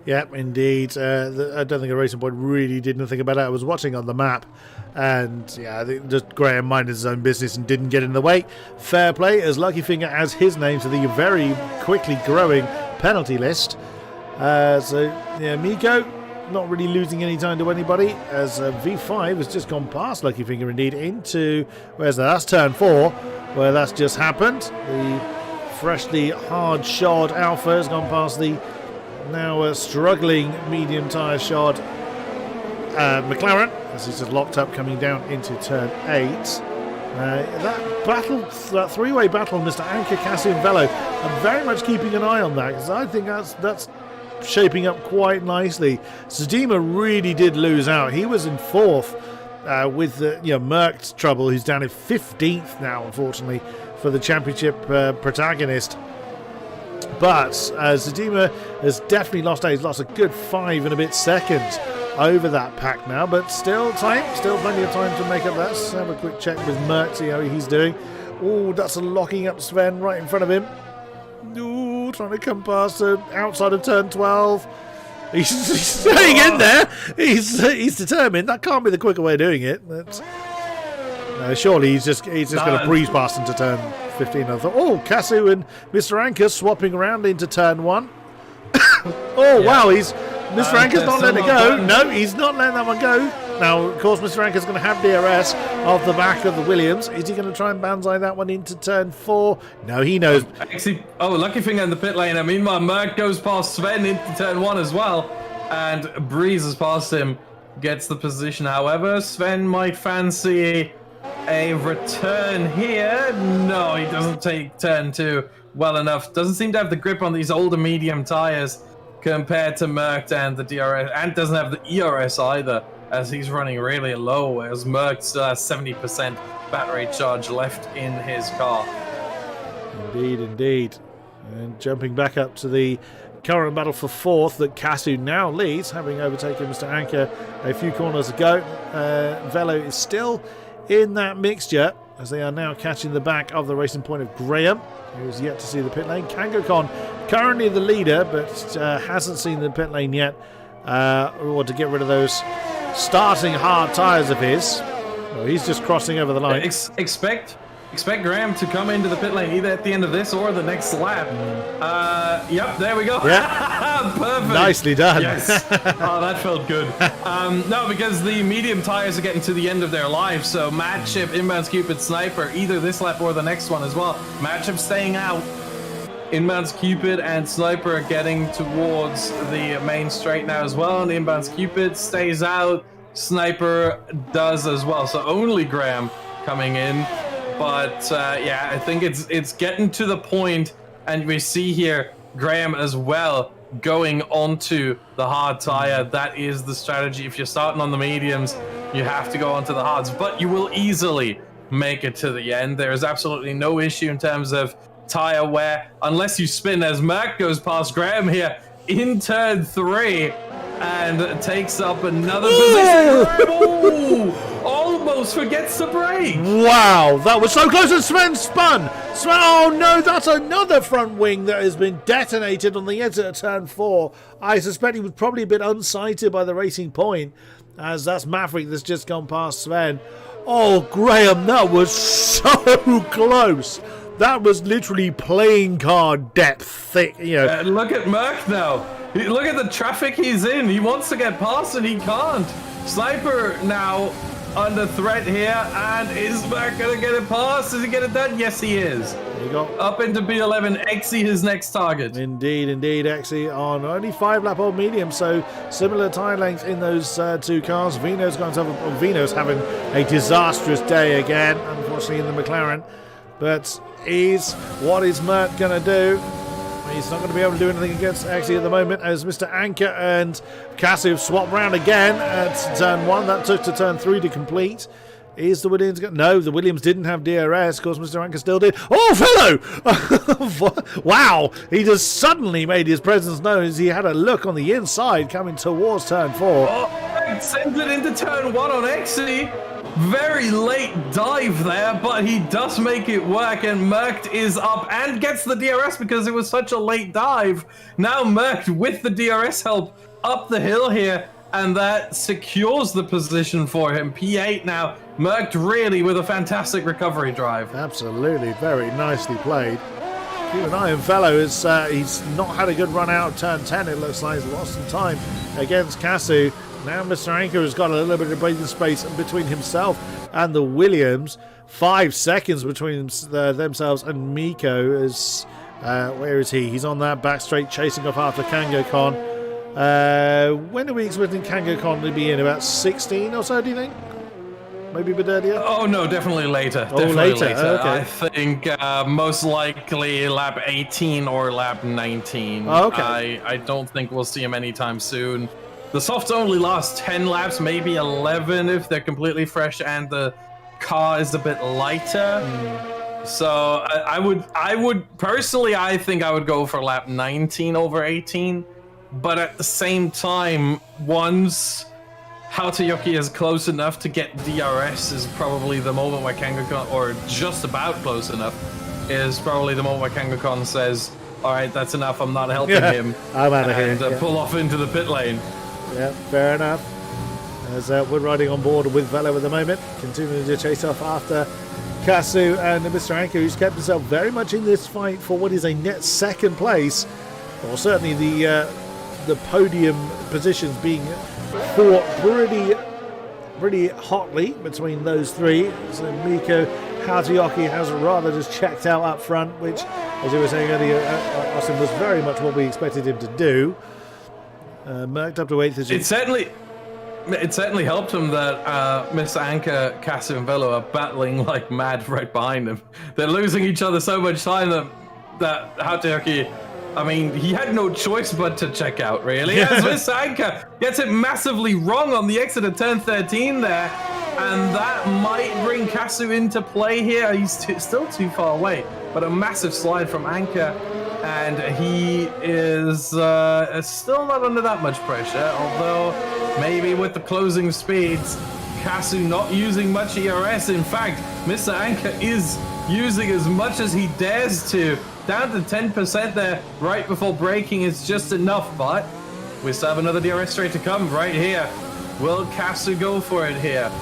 Yep, indeed. I don't think a racing point really did anything about it. I was watching on the map, and yeah, I think just Graham minded his own business and didn't get in the way. Fair play, as Lucky Finger adds his name to the very quickly growing penalty list. So yeah, Miko not really losing any time to anybody, as V5 has just gone past Lucky Finger indeed into, where's that? That's turn 4, where that's just happened. The freshly hard shod Alpha has gone past the now struggling medium tyre shod McLaren, as he's just locked up coming down into turn 8. That three-way battle, Mr. Anchor, Cassie and Velo, I'm very much keeping an eye on that, because I think that's shaping up quite nicely. Sedema really did lose out. He was in 4th with Merck's trouble, who's down in 15th now, unfortunately, for the championship protagonist. But Sedema has definitely lost out. He's lost a good 5 and a bit seconds over that pack now, but still plenty of time to make up that. Let's have a quick check with Merck, see how he's doing. Oh, that's a locking up Sven right in front of him. Ooh, trying to come past outside of turn 12. He's staying in there. He's determined. That can't be the quicker way of doing it. Surely he's just going to breeze past into turn 15. I thought, oh, Kasu and Mr. Anchor swapping around into turn 1. Wow, Mr. Anchor's not letting it go. No, he's not letting that one go. Now, of course, Mr. Anchor's going to have DRS off the back of the Williams. Is he going to try and banzai that one into turn 4? No, he knows. Actually, lucky finger in the pit lane. I mean, Merck goes past Sven into turn 1 as well, and breezes past him, gets the position. However, Sven might fancy a return here. No, he doesn't take turn 2 well enough. Doesn't seem to have the grip on these older medium tires compared to Merck and the DRS, and doesn't have the ERS either, as he's running really low, whereas Merck still has 70% battery charge left in his car. Indeed. And jumping back up to the current battle for 4th that Kasu now leads, having overtaken Mr. Anchor a few corners ago. Velo is still in that mixture, as they are now catching the back of the Racing Point of Graham, who's yet to see the pit lane. KangoCon currently the leader, but hasn't seen the pit lane yet, or to get rid of those starting hard tyres of his. Well, he's just crossing over the line. Expect Graham to come into the pit lane either at the end of this or the next lap. Yep, there we go. Yeah. Perfect. Nicely done. Yes. Oh, that felt good. No, because the medium tires are getting to the end of their life, so Matchip, Inbounds Cupid, Sniper, either this lap or the next one as well. Matchip staying out. Inbounds Cupid and Sniper are getting towards the main straight now as well, and Inbounds Cupid stays out. Sniper does as well, so only Graham coming in. But yeah, I think it's getting to the point, and we see here Graham as well going onto the hard tire. That is the strategy. If you're starting on the mediums, you have to go onto the hards, but you will easily make it to the end. There is absolutely no issue in terms of tire wear, unless you spin, as Merck goes past Graham here in turn 3 and takes up another position. Ooh, almost forgets to brake. Wow, that was so close, and Sven spun. Oh no, that's another front wing that has been detonated on the exit of turn 4. I suspect he was probably a bit unsighted by the Racing Point, as that's Maverick that's just gone past Sven. Oh, Graham, that was so close. That was literally playing card depth thick. Look at Merck now. Look at the traffic he's in. He wants to get past and he can't. Sniper now under threat here, and is Merck going to get it past? Is he get it done? Yes, he is. There you go. Up into B11. Exy his next target. Indeed. Exy on only 5-lap-old medium, so similar tyre length in those two cars. Vino's having a disastrous day again, unfortunately, in the McLaren. But what is Mert going to do? He's not going to be able to do anything against Exy at the moment, as Mr. Anchor and Kasu swap round again at turn 1. That took to turn 3 to complete. Is the Williams going? No, the Williams didn't have DRS. Of course, Mr. Anchor still did. Oh, fellow! Wow! He just suddenly made his presence known as he had a look on the inside coming towards turn 4. Oh, sends it into turn 1 on Exy. Very late dive there, but he does make it work, and Merck is up and gets the DRS because it was such a late dive. Now Merck with the DRS help up the hill here, and that secures the position for him. P8 now. Merck really with a fantastic recovery drive. Absolutely, very nicely played. Keep an eye on Fellow. He's not had a good run out of turn 10. It looks like he's lost some time against Kasu. Now Mr. Anchor has got a little bit of breathing space between himself and the Williams. 5 seconds between themselves and Miko. Where is he? He's on that back straight, chasing off after KangoCon. When are we expecting KangoCon to be in? About 16 or so, do you think? Maybe a bit earlier? Oh, no, definitely later. Later. Okay. I think most likely lap 18 or lap 19. Oh, okay. I don't think we'll see him anytime soon. The softs only last 10 laps, maybe 11 if they're completely fresh and the car is a bit lighter. So I would personally, I think I would go for lap 19 over 18. But at the same time, once Hautayuki is close enough to get DRS is probably the moment where KangoCon, or just about close enough, is probably the moment where KangoCon says, all right, that's enough, I'm not helping him. I'm out of here. And pull off into the pit lane. Yeah, fair enough. as we're riding on board with Velo at the moment, continuing to chase off after Kasu and Mr. Anker, who's kept himself very much in this fight for what is a net second place, or certainly the podium positions being fought pretty hotly between those three. So Miko Hazuyoki has rather just checked out up front, which, as you were saying earlier, Austin, was very much what we expected him to do. Mercked up to 8th. It certainly helped him that Mr. Anker, Kasu, and Velo are battling like mad right behind him. They're losing each other so much time that Hazuyoki, I mean, he had no choice but to check out, really. As Mr. Anker gets it massively wrong on the exit of turn 13 there, and that might bring Kasu into play here. He's still too far away, but a massive slide from Anker, and he is still not under that much pressure, although maybe with the closing speeds, Kasu not using much ERS. In fact, Mr. Anker is using as much as he dares to. Down to 10% there right before braking is just enough, but we still have another DRS straight to come right here. Will Kasu go for it here?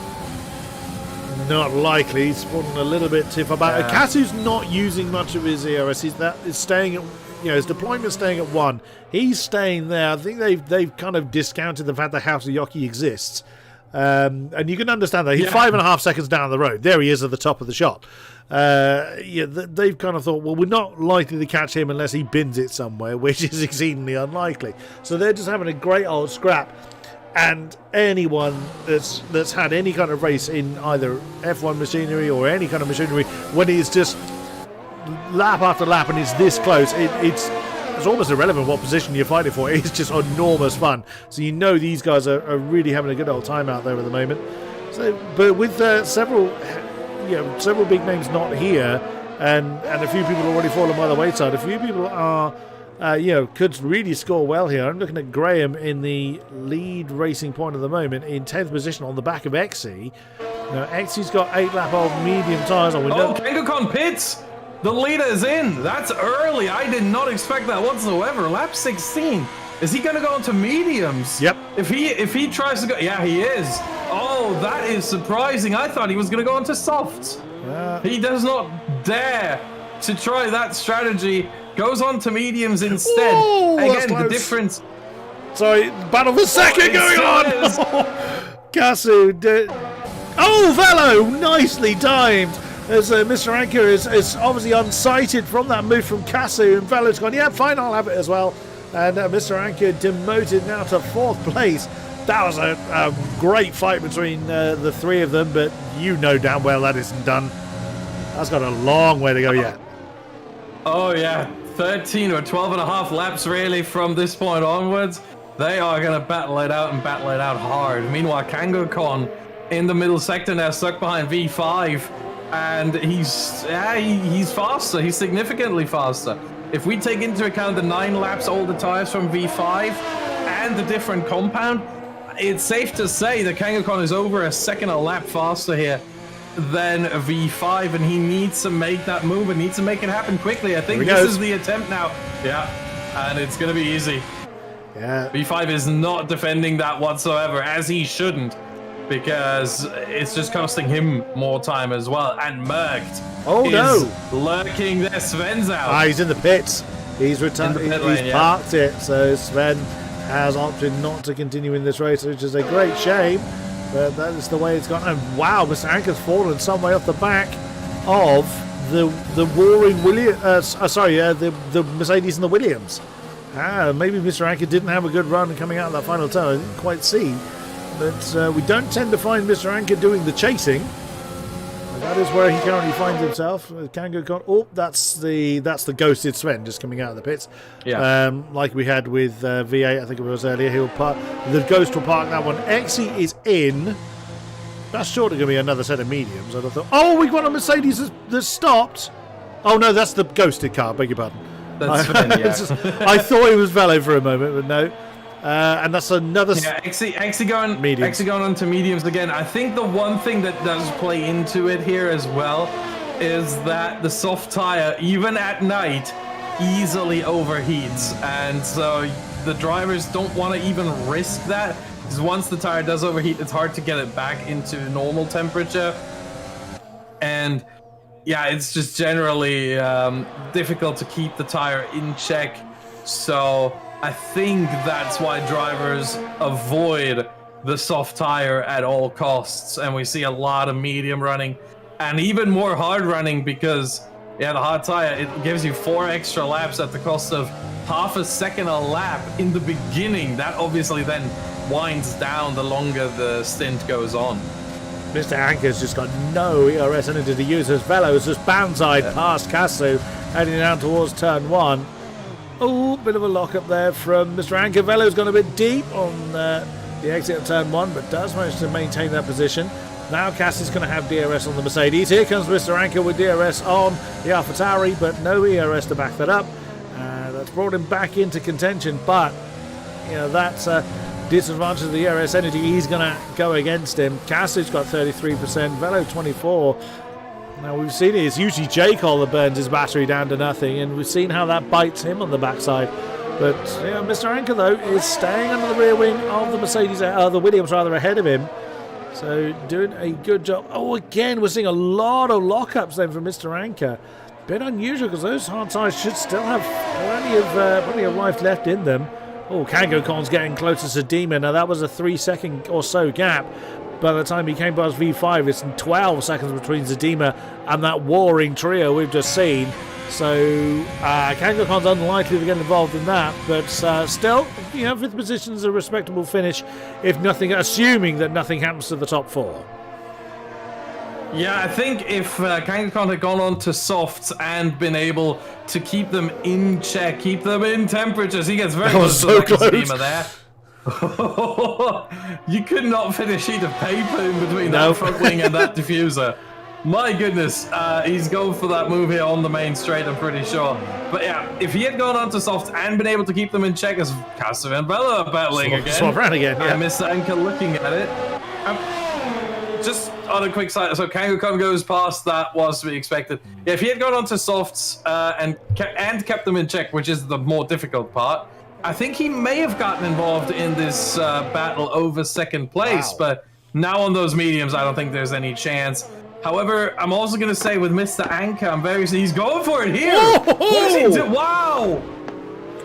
Not likely. He's fallen a little bit too far back. Kasu's not using much of his ERS. He's staying at, his deployment's staying at 1. He's staying there. I think they've kind of discounted the fact that Hazuyoki exists. And you can understand that. He's 5.5 seconds down the road. There he is at the top of the shot. They've kind of thought, well, we're not likely to catch him unless he bins it somewhere, which is exceedingly unlikely. So they're just having a great old scrap. And anyone that's had any kind of race in either F1 machinery or any kind of machinery, when it's just lap after lap and it's this close, it's almost irrelevant what position you're fighting for. It's just enormous fun. So you know these guys are really having a good old time out there at the moment. So, but with several big names not here, and a few people already fallen by the wayside, a few people are could really score well here. I'm looking at Graham in the lead racing point at the moment in 10th position on the back of Exy. Now Exy's got 8-lap old medium tyres on. Kangokon pits! The leader is in. That's early. I did not expect that whatsoever. Lap 16. Is he going to go into mediums? Yep. If he tries to go, yeah, he is. Oh, that is surprising. I thought he was going to go into softs. He does not dare to try that strategy. Goes on to mediums instead. Ooh, again, the difference. Sorry, battle for second going on. Kasu. Velo, nicely timed. As Mr. Anker is obviously unsighted from that move from Kasu, and Velo's gone, yeah, fine, I'll have it as well. And Mr. Anker demoted now to 4th place. That was a great fight between the three of them, but you know damn well that isn't done. That's got a long way to go yet. Oh, yeah. 13 or 12 and a half laps really from this point onwards. They are going to battle it out and battle it out hard. Meanwhile, Kangokon in the middle sector now stuck behind V5. And he's faster. He's significantly faster. If we take into account the 9 laps older tires from V5 and the different compound, it's safe to say that Kangokon is over a second a lap faster here than V5, and he needs to make that move and needs to make it happen quickly. I think this is the attempt now. Yeah, and it's going to be easy. Yeah. V5 is not defending that whatsoever, as he shouldn't, because it's just costing him more time as well. And Mercked is lurking there. Sven's out. He's in the pits. He's returned. He's parked it. So Sven has opted not to continue in this race, which is a great shame. But that is the way it's gone. And wow, Mr. Anker's fallen some way off the back of the warring the Mercedes and the Williams. Maybe Mr. Anker didn't have a good run coming out of that final turn. I didn't quite see. But we don't tend to find Mr. Anker doing the chasing. And that is where he currently finds himself. Kangokon. That's the ghosted Sven just coming out of the pits. Yeah. Like we had with V8, I think it was earlier. The Ghost will park that one. Exy is in. That's surely going to be another set of mediums. I thought. We've got a Mercedes that's stopped. Oh no, that's the ghosted car. Beg your pardon. That's Sven, yeah. I thought it was Velo for a moment, but no. And that's another. Yeah, Exy going on to mediums again. I think the one thing that does play into it here as well is that the soft tire, even at night, easily overheats, and so the drivers don't want to even risk that, because once the tire does overheat, it's hard to get it back into normal temperature. And yeah, it's just generally difficult to keep the tire in check. So I think that's why drivers avoid the soft tire at all costs, and we see a lot of medium running and even more hard running, because yeah, the hard tire, it gives you 4 extra laps at the cost of half a second a lap in the beginning. That obviously then winds down the longer the stint goes on. Mr. Anker's just got no ERS energy to use. As Velo's just banzai past Casu, heading down towards turn 1. Oh, bit of a lock up there from Mr. Anker. Velo's gone a bit deep on the exit of turn 1, but does manage to maintain that position. Now Cass is going to have DRS on the Mercedes. Here comes Mr. Anker with DRS on the AlphaTauri, but no ERS to back that up. That's brought him back into contention, but you know, that's a disadvantage of the ERS energy. He's going to go against him. Cass's got 33%, Velo 24%. Now we've seen it. It's usually J. Cole that burns his battery down to nothing, and we've seen how that bites him on the backside. But yeah, Mr. Anker though is staying under the rear wing of the Mercedes, the Williams rather, ahead of him. So doing a good job. Oh, again, we're seeing a lot of lockups then from Mr. Anker. Bit unusual, because those hard tires should still have plenty of life left in them. Oh, Kango Khan's getting closer to Demon. Now that was a 3-second or so gap. By the time he came past V5, it's 12 seconds between Zadima and that warring trio we've just seen. So Kango Khan's unlikely to get involved in that, but still, you know, 5th position is a respectable finish, if nothing, assuming that nothing happens to the top 4. Yeah, I think if Kango Khan had gone on to softs and been able to keep them in check, keep them in temperatures, he gets very close to the Zadima there. You could not fit a sheet of paper in between that front wing and that diffuser. My goodness, he's going for that move here on the main straight, I'm pretty sure. But yeah, if he had gone on to softs and been able to keep them in check, as Caster and Bella are battling again. Swap around again, yeah. And Mr. Anker looking at it. Just on a quick side, so Kango Khan goes past, that was to be expected. Yeah, if he had gone on to softs and kept them in check, which is the more difficult part, I think he may have gotten involved in this battle over 2nd place, but now on those mediums, I don't think there's any chance. However, I'm also going to say with Mr. Anker, he's going for it here. What is he doing? Wow!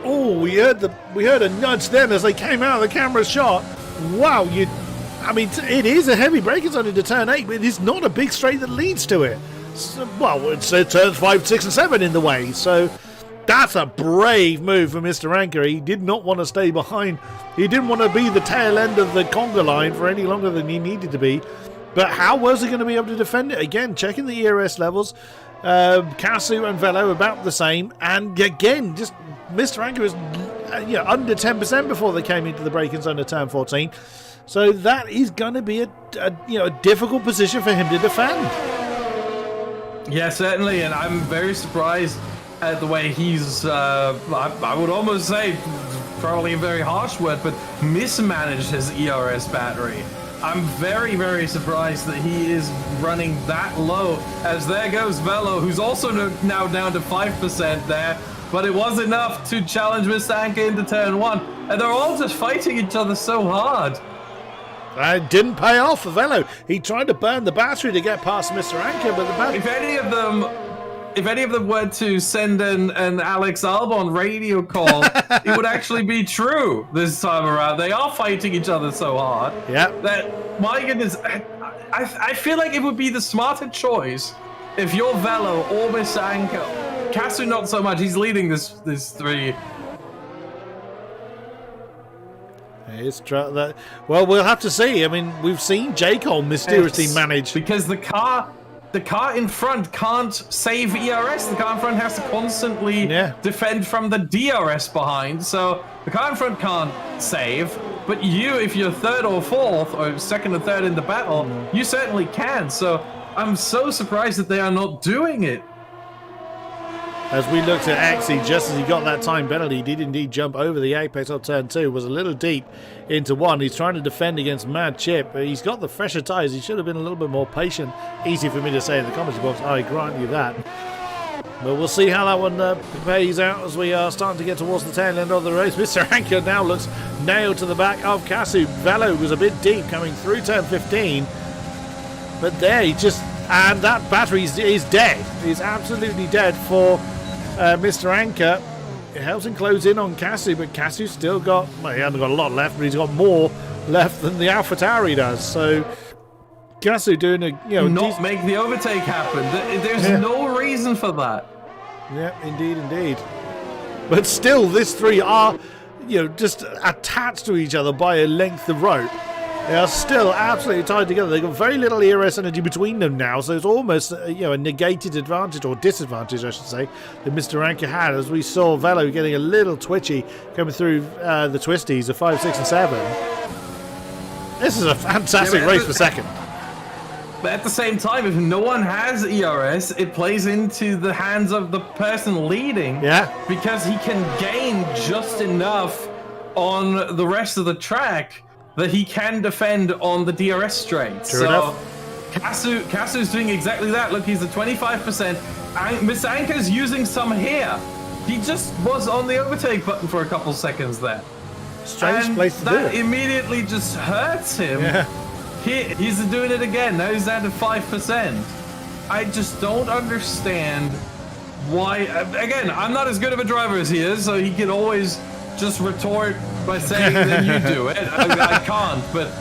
Oh, we heard a nudge then as they came out of the camera shot. Wow, it is a heavy braking zone into turn 8, but it is not a big straight that leads to it. So, well, it's turns 5, 6, and 7 in the way, so that's a brave move for Mr. Anker. He did not want to stay behind. He didn't want to be the tail end of the conga line for any longer than he needed to be. But how was he going to be able to defend it? Again, checking the ERS levels. Casu and Velo about the same. And again, just Mr. Anker was under 10% before they came into the braking zone of turn 14. So that is going to be a difficult position for him to defend. Yeah, certainly. And I'm very surprised at the way he's, I would almost say, probably a very harsh word, but mismanaged his ERS battery. I'm very, very surprised that he is running that low, as there goes Velo, who's also now down to 5% there, but it was enough to challenge Mr. Anker into turn 1, and they're all just fighting each other so hard. It didn't pay off for Velo. He tried to burn the battery to get past Mr. Anker, but the battery... If any of them were to send an Alex Albon radio call, it would actually be true this time around. They are fighting each other so hard. Yeah. That, my goodness, I feel like it would be the smarter choice if you're Velo or Mr. Anker. Casu not so much. He's leading this 3. Well, we'll have to see. I mean, we've seen J. Cole mysteriously manage, because the car in front can't save ERS. The car in front has to constantly defend from the DRS behind. So the car in front can't save. But you, if you're 3rd or 4th, or 2nd or 3rd in the battle, you certainly can. So I'm so surprised that they are not doing it. As we looked at Axie, just as he got that time penalty, he did indeed jump over the apex of turn 2, was a little deep into 1. He's trying to defend against Mad Chip. He's got the fresher tyres. He should have been a little bit more patient. Easy for me to say in the commentary box, I grant you that. But we'll see how that one plays out as we are starting to get towards the tail end of the race. Mr. Anker now looks nailed to the back of Kasu. Velo was a bit deep coming through turn 15. But there, and that battery is dead. He's absolutely dead for Mr. Anker. It helps him close in on Kasu, but Kasu's still got, well, he hasn't got a lot left, but he's got more left than the AlphaTauri does. So Kasu doing not make the overtake happen. There's no reason for that. Yeah, indeed. But still, these three are, just attached to each other by a length of rope. They are still absolutely tied together. They've got very little ERS energy between them now, so it's almost a negated advantage, or disadvantage, I should say, that Mr. Anker had, as we saw Velo getting a little twitchy coming through the twisties of 5, 6, and 7. This is a fantastic race for second. But at the same time, if no one has ERS, it plays into the hands of the person leading. Yeah. Because he can gain just enough on the rest of the track that he can defend on the DRS straight. True enough. Kasu's doing exactly that. Look, he's at 25%. Mr. Anker's using some here. He just was on the overtake button for a couple seconds there. Strange place to do it. That immediately just hurts him. Yeah. He's doing it again. Now he's down to 5%. I just don't understand why. Again, I'm not as good of a driver as he is, so he can always just retort by saying that you do it. I can't, but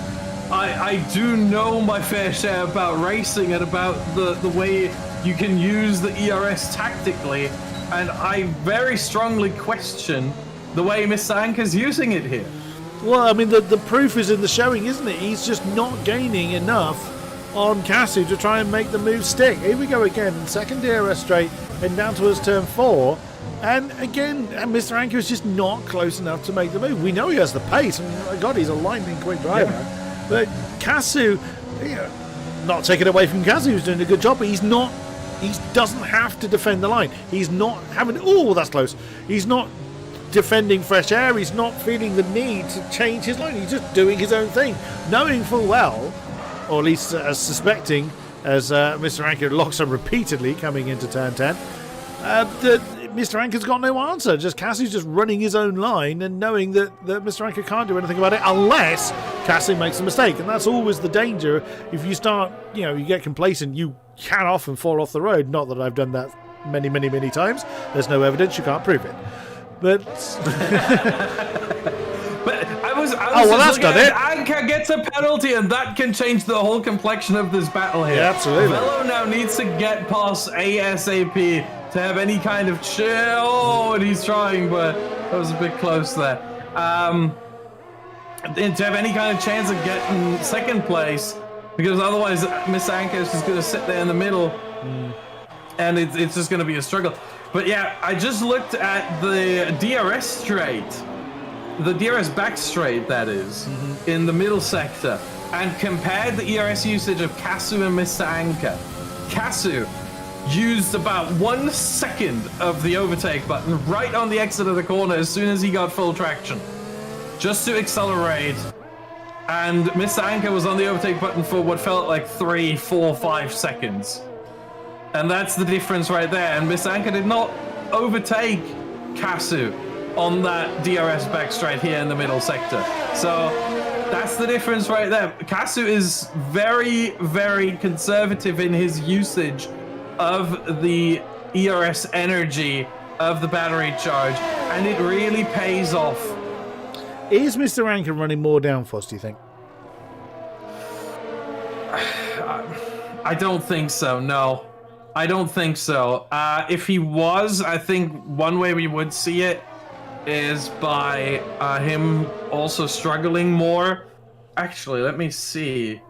I do know my fair share about racing and about the way you can use the ERS tactically, and I very strongly question the way Mr. Anker's using it here. Well, I mean, the proof is in the showing, isn't it? He's just not gaining enough on Kasu to try and make the move stick. Here we go again, second DRS straight, and down towards turn 4. And again, Mr. Anker is just not close enough to make the move. We know he has the pace, and my God, he's a lightning quick driver. Yeah. But Kasu, not taking away from Kasu, who's doing a good job, but he doesn't have to defend the line. He's not having, that's close. He's not defending fresh air. He's not feeling the need to change his line. He's just doing his own thing, knowing full well, or at least suspecting, as Mr. Anker locks him repeatedly coming into turn 10, that Mr. Anker's got no answer. Just Kasu's just running his own line and knowing that Mr. Anker can't do anything about it unless Kasu makes a mistake. And that's always the danger. If you start, you get complacent, you can often fall off the road. Not that I've done that many, many, many times. There's no evidence. You can't prove it. But I was that's done it. Anker gets a penalty, and that can change the whole complexion of this battle here. Yeah, absolutely. Velo now needs to get past ASAP to have any kind of chill. Oh, and he's trying, but that was a bit close there. To have any kind of chance of getting second place, because otherwise Mr. Anker is just going to sit there in the middle, and it's just going to be a struggle. But yeah, I just looked at the DRS straight, the DRS back straight, that is, in the middle sector, and compared the ERS usage of Kasu and Mr. Anker. Kasu used about 1 second of the overtake button right on the exit of the corner as soon as he got full traction, just to accelerate. And Mr. Anker was on the overtake button for what felt like 3, 4, 5 seconds. And that's the difference right there. And Mr. Anker did not overtake Kasu on that DRS back straight here in the middle sector. So that's the difference right there. Kasu is very, very conservative in his usage of the ERS energy of the battery charge, and it really pays off. Is Mr. Anker running more downforce, do you think? I don't think so, no. I don't think so. If he was, I think one way we would see it is by him also struggling more. Actually, let me see.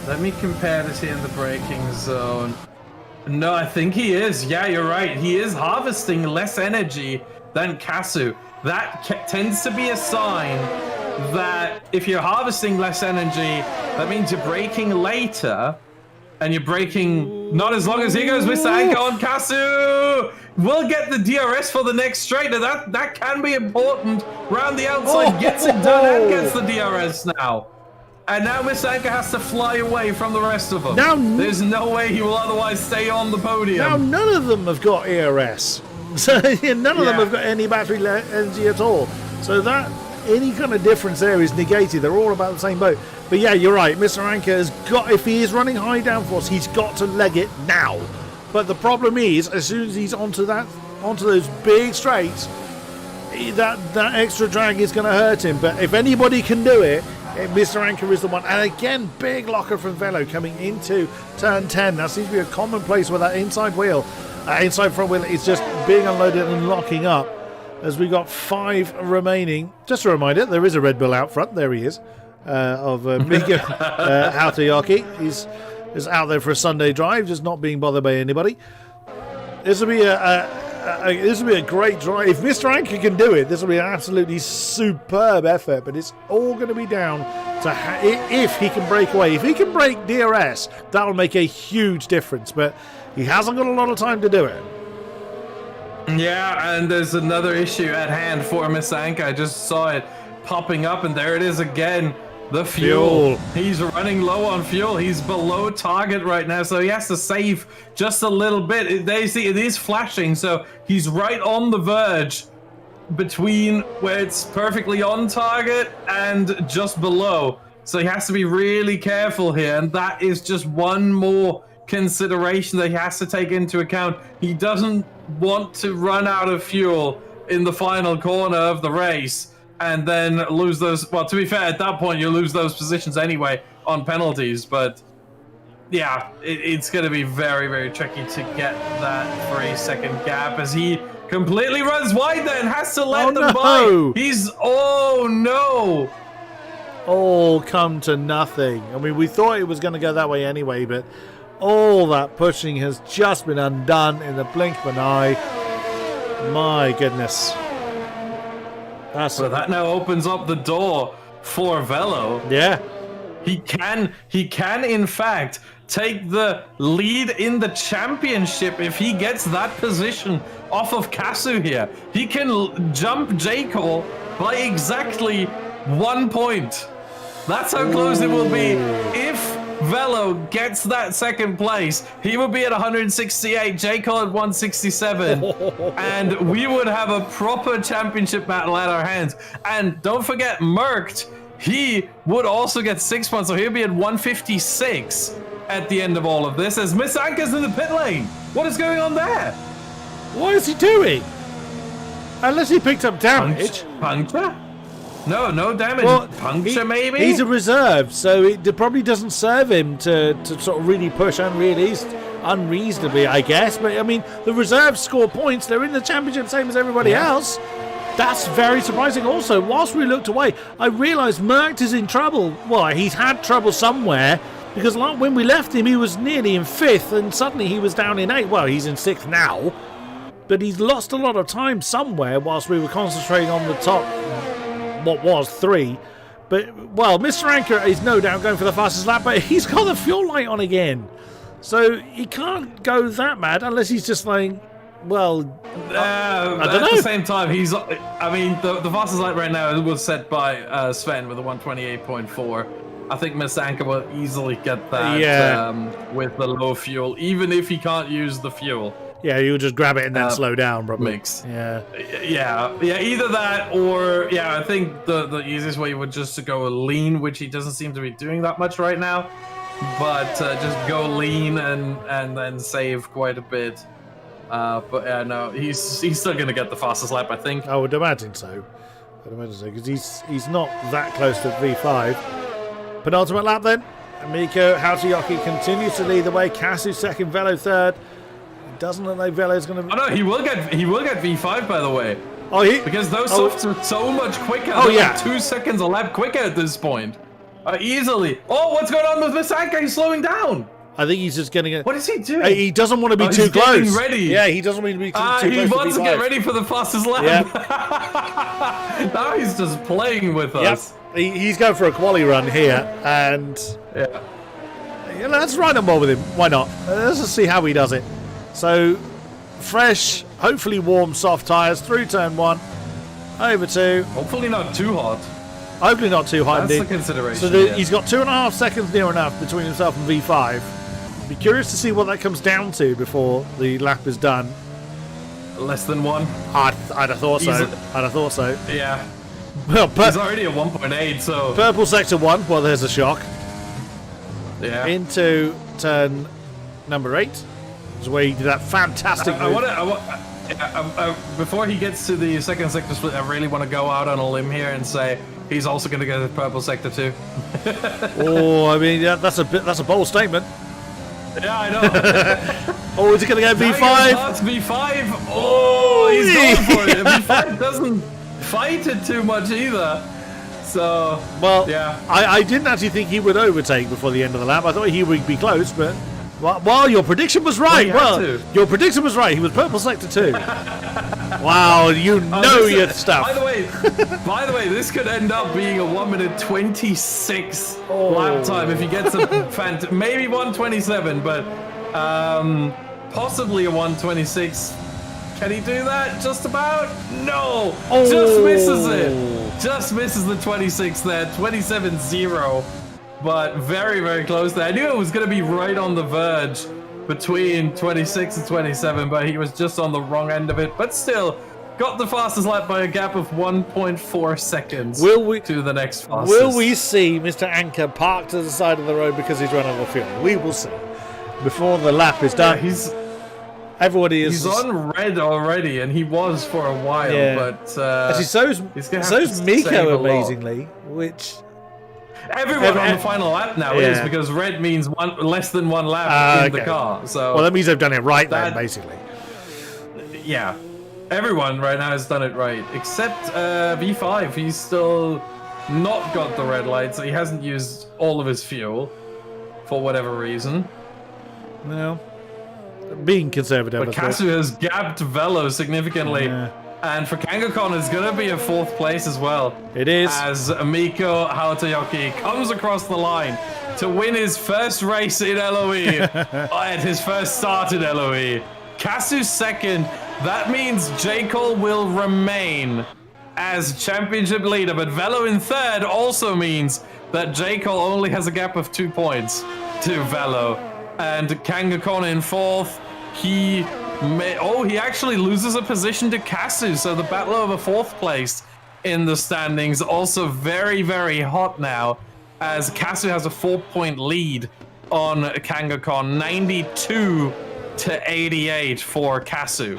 Let me compare this here in the braking zone. No, I think he is. Yeah, you're right. He is harvesting less energy than Kasu. That tends to be a sign that if you're harvesting less energy, that means you're braking later, and you're braking not as long as here goes Mr. Anker on Kasu. We'll get the DRS for the next straight. That can be important. Round the outside, gets it done and gets the DRS now. And now Misanka has to fly away from the rest of them. Now, there's no way he will otherwise stay on the podium. Now, none of them have got ERS. So none of them have got any battery energy at all. So that any kind of difference there is negated. They're all about the same boat. But yeah, you're right. Mr. Anker has got, if he is running high downforce, he's got to leg it now. But the problem is, as soon as he's onto those big straights, that extra drag is going to hurt him. But if anybody can do it, Mr. Anker is the one. And again, big locker from Velo coming into turn 10. That seems to be a commonplace with that inside front wheel is just being unloaded and locking up. As we got 5 remaining. Just a reminder, there is a Red Bull out front. There he is, of Mika Hautayaki. He's out there for a Sunday drive, just not being bothered by anybody. This will be a great drive. If Mr. Anker can do it, this will be an absolutely superb effort. But it's all going to be down to if he can break away. If he can break DRS, that will make a huge difference. But he hasn't got a lot of time to do it. Yeah, and there's another issue at hand for Misanka. I just saw it popping up, and there it is again. The fuel. He's running low on fuel. He's below target right now, so he has to save just a little bit. They see it is flashing, so he's right on the verge between where it's perfectly on target and just below. So he has to be really careful here, and that is just one more consideration that he has to take into account. He doesn't want to run out of fuel in the final corner of the race and then lose those. Well, to be fair, at that point you lose those positions anyway on penalties, but yeah, it's going to be very, very tricky to get that 3-second gap as he completely runs wide then, has to let them by. He's, oh no. All come to nothing. I mean, we thought it was going to go that way anyway, but all that pushing has just been undone in the blink of an eye. My goodness. So that now opens up the door for Velo. Yeah. He can in fact take the lead in the championship if he gets that position off of Kasu here. He can jump J. Cole by exactly 1 point. That's how close it will be. If Velo gets that second place, he would be at 168, J. Cole at 167, and we would have a proper championship battle at our hands. And don't forget, Mercked, he would also get 6 points, so he'll be at 156 at the end of all of this, as Misanka's in the pit lane. What is going on there? What is he doing? Unless he picked up damage. Puncture? No damage. Well, puncture, maybe? He's a reserve, so it probably doesn't serve him to sort of really push unreasonably, I guess. But, I mean, the reserves score points. They're in the championship, same as everybody else. That's very surprising. Also, whilst we looked away, I realised Merckx is in trouble. Well, he's had trouble somewhere, because like when we left him, he was nearly in 5th, and suddenly he was down in 8th. Well, he's in 6th now. But he's lost a lot of time somewhere whilst we were concentrating on the top, what was 3. But, well, Mr. Anker is no doubt going for the fastest lap, but he's got the fuel light on again. So he can't go that mad unless he's just like, well, I don't know. At the same time, I mean, the fastest lap right now was set by Sven with a 128.4. I think Mr. Anker will easily get that with the low fuel, even if he can't use the fuel. Yeah, you'll just grab it and then slow down, probably. Mix. Yeah. Either that or I think the easiest way would just to go lean, which he doesn't seem to be doing that much right now. But just go lean and then save quite a bit. But yeah, no, he's still gonna get the fastest lap, I think. I would imagine so. Because he's not that close to V5. Penultimate lap then. Miko Hautayaki continues to lead the way. Kasu second, Velo third. Doesn't look like Velo's going to. Oh no, he will get V5 by the way. Because those softs are so much quicker. They're like 2 seconds a lap quicker at this point. Easily. Oh, what's going on with Misanka? He's slowing down. I think he's just getting it. What is he doing? He doesn't want to be too close. He's getting ready. Yeah, he doesn't want to be too close. He wants to get ready for the fastest lap. Yep. Now he's just playing with us. He's going for a quali run here, and let's ride on board with him. Why not? Let's just see how he does it. So, fresh, hopefully warm, soft tyres through turn 1, over 2. Hopefully not too hot. Hopefully not too high. That's the consideration. So he's got 2.5 seconds near enough between himself and V5. Be curious to see what that comes down to before the lap is done. Less than 1. I'd have thought so. I'd have thought so. Yeah. Well, he's already at 1.8, so... Purple sector 1. Well, there's a shock. Yeah. Into turn number 8. Is where he did that fantastic move. Before he gets to the second sector split, I really want to go out on a limb here and say he's also going to go to purple sector 2. Oh, I mean, yeah, that's a bold statement. Yeah, I know. Oh, is he going to go V5? V5. Oh, he's going for it. V5 doesn't fight it too much either. So, well, yeah. I didn't actually think he would overtake before the end of the lap. I thought he would be close, but well, your prediction was right. Your prediction was right. He was purple sector 2. Wow, you know your stuff. By the way, this could end up being a 1 minute 26 lap time if he gets a maybe 127, but possibly a 126. Can he do that? Just about? No! Just misses it! Just misses the 26 there. 27-0. But very, very close there. I knew it was going to be right on the verge between 26 and 27, but he was just on the wrong end of it. But still, got the fastest lap by a gap of 1.4 seconds to the next fastest. Will we see Mr. Anchor parked to the side of the road because he's run out of fuel? We will see. Before the lap is done. Yeah, he's on red already, and he was for a while. Yeah. But actually, so's Miko amazingly, which everyone on the final lap now is, because red means less than 1 lap in the car. So well, that means they've done it right then, basically. Yeah, everyone right now has done it right, except V5. He's still not got the red light, so he hasn't used all of his fuel for whatever reason. No. Being conservative. But Kasu has gapped Velo significantly. Yeah. And for Kangakon, it's going to be a 4th place as well. It is. As Miko Hawatayoki comes across the line to win his first race in LOE and his first start in LOE. Kasu second. That means J. Cole will remain as championship leader. But Velo in third also means that J. Cole only has a gap of 2 points to Velo. And Kangakon in 4th. He actually loses a position to Kasu, so the battle over 4th place in the standings also very, very hot now, as Kasu has a 4-point lead on Kangakon, 92 to 88 for Kasu.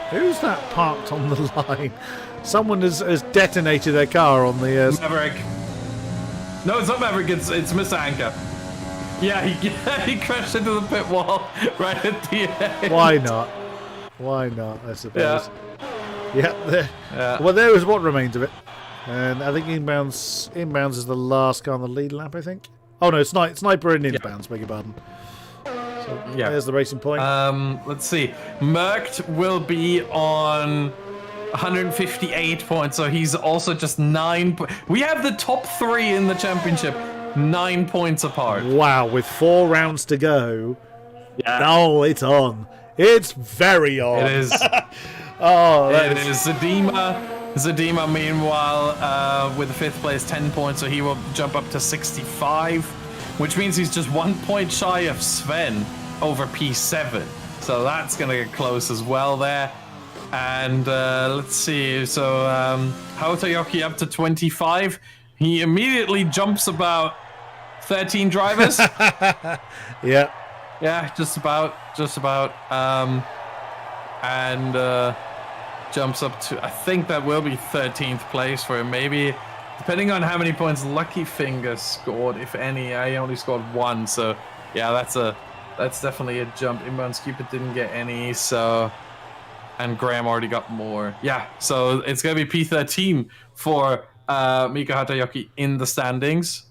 Who's that parked on the line? Someone has detonated their car on the... Maverick. No, it's not Maverick, it's Mr. Anchor. Yeah, he crashed into the pit wall right at the end. Why not? Why not, I suppose. Yeah. Well, there is what remains of it. And I think inbounds is the last car on the lead lap, I think. Oh, no, Sniper and inbounds, beg your pardon. So, there's the racing point. Let's see. Mercked will be on 158 points, so he's also just 9 We have the top 3 in the championship. 9 points apart. Wow, with 4 rounds to go. Yeah. Oh, it's on. It's very on. It is. It is. Zadima, meanwhile, with the 5th place, 10 points, so he will jump up to 65, which means he's just 1 point shy of Sven over P7. So that's going to get close as well there. And let's see. So Hawatayoki up to 25. He immediately jumps about 13 drivers. Yeah. Yeah, just about. And jumps up to, I think that will be 13th place for him, maybe. Depending on how many points Lucky Finger scored, if any. I only scored 1, so yeah, that's definitely a jump. Inbound Cupid didn't get any, so... And Graham already got more. Yeah, so it's going to be P13 for Miko Hawatayoki in the standings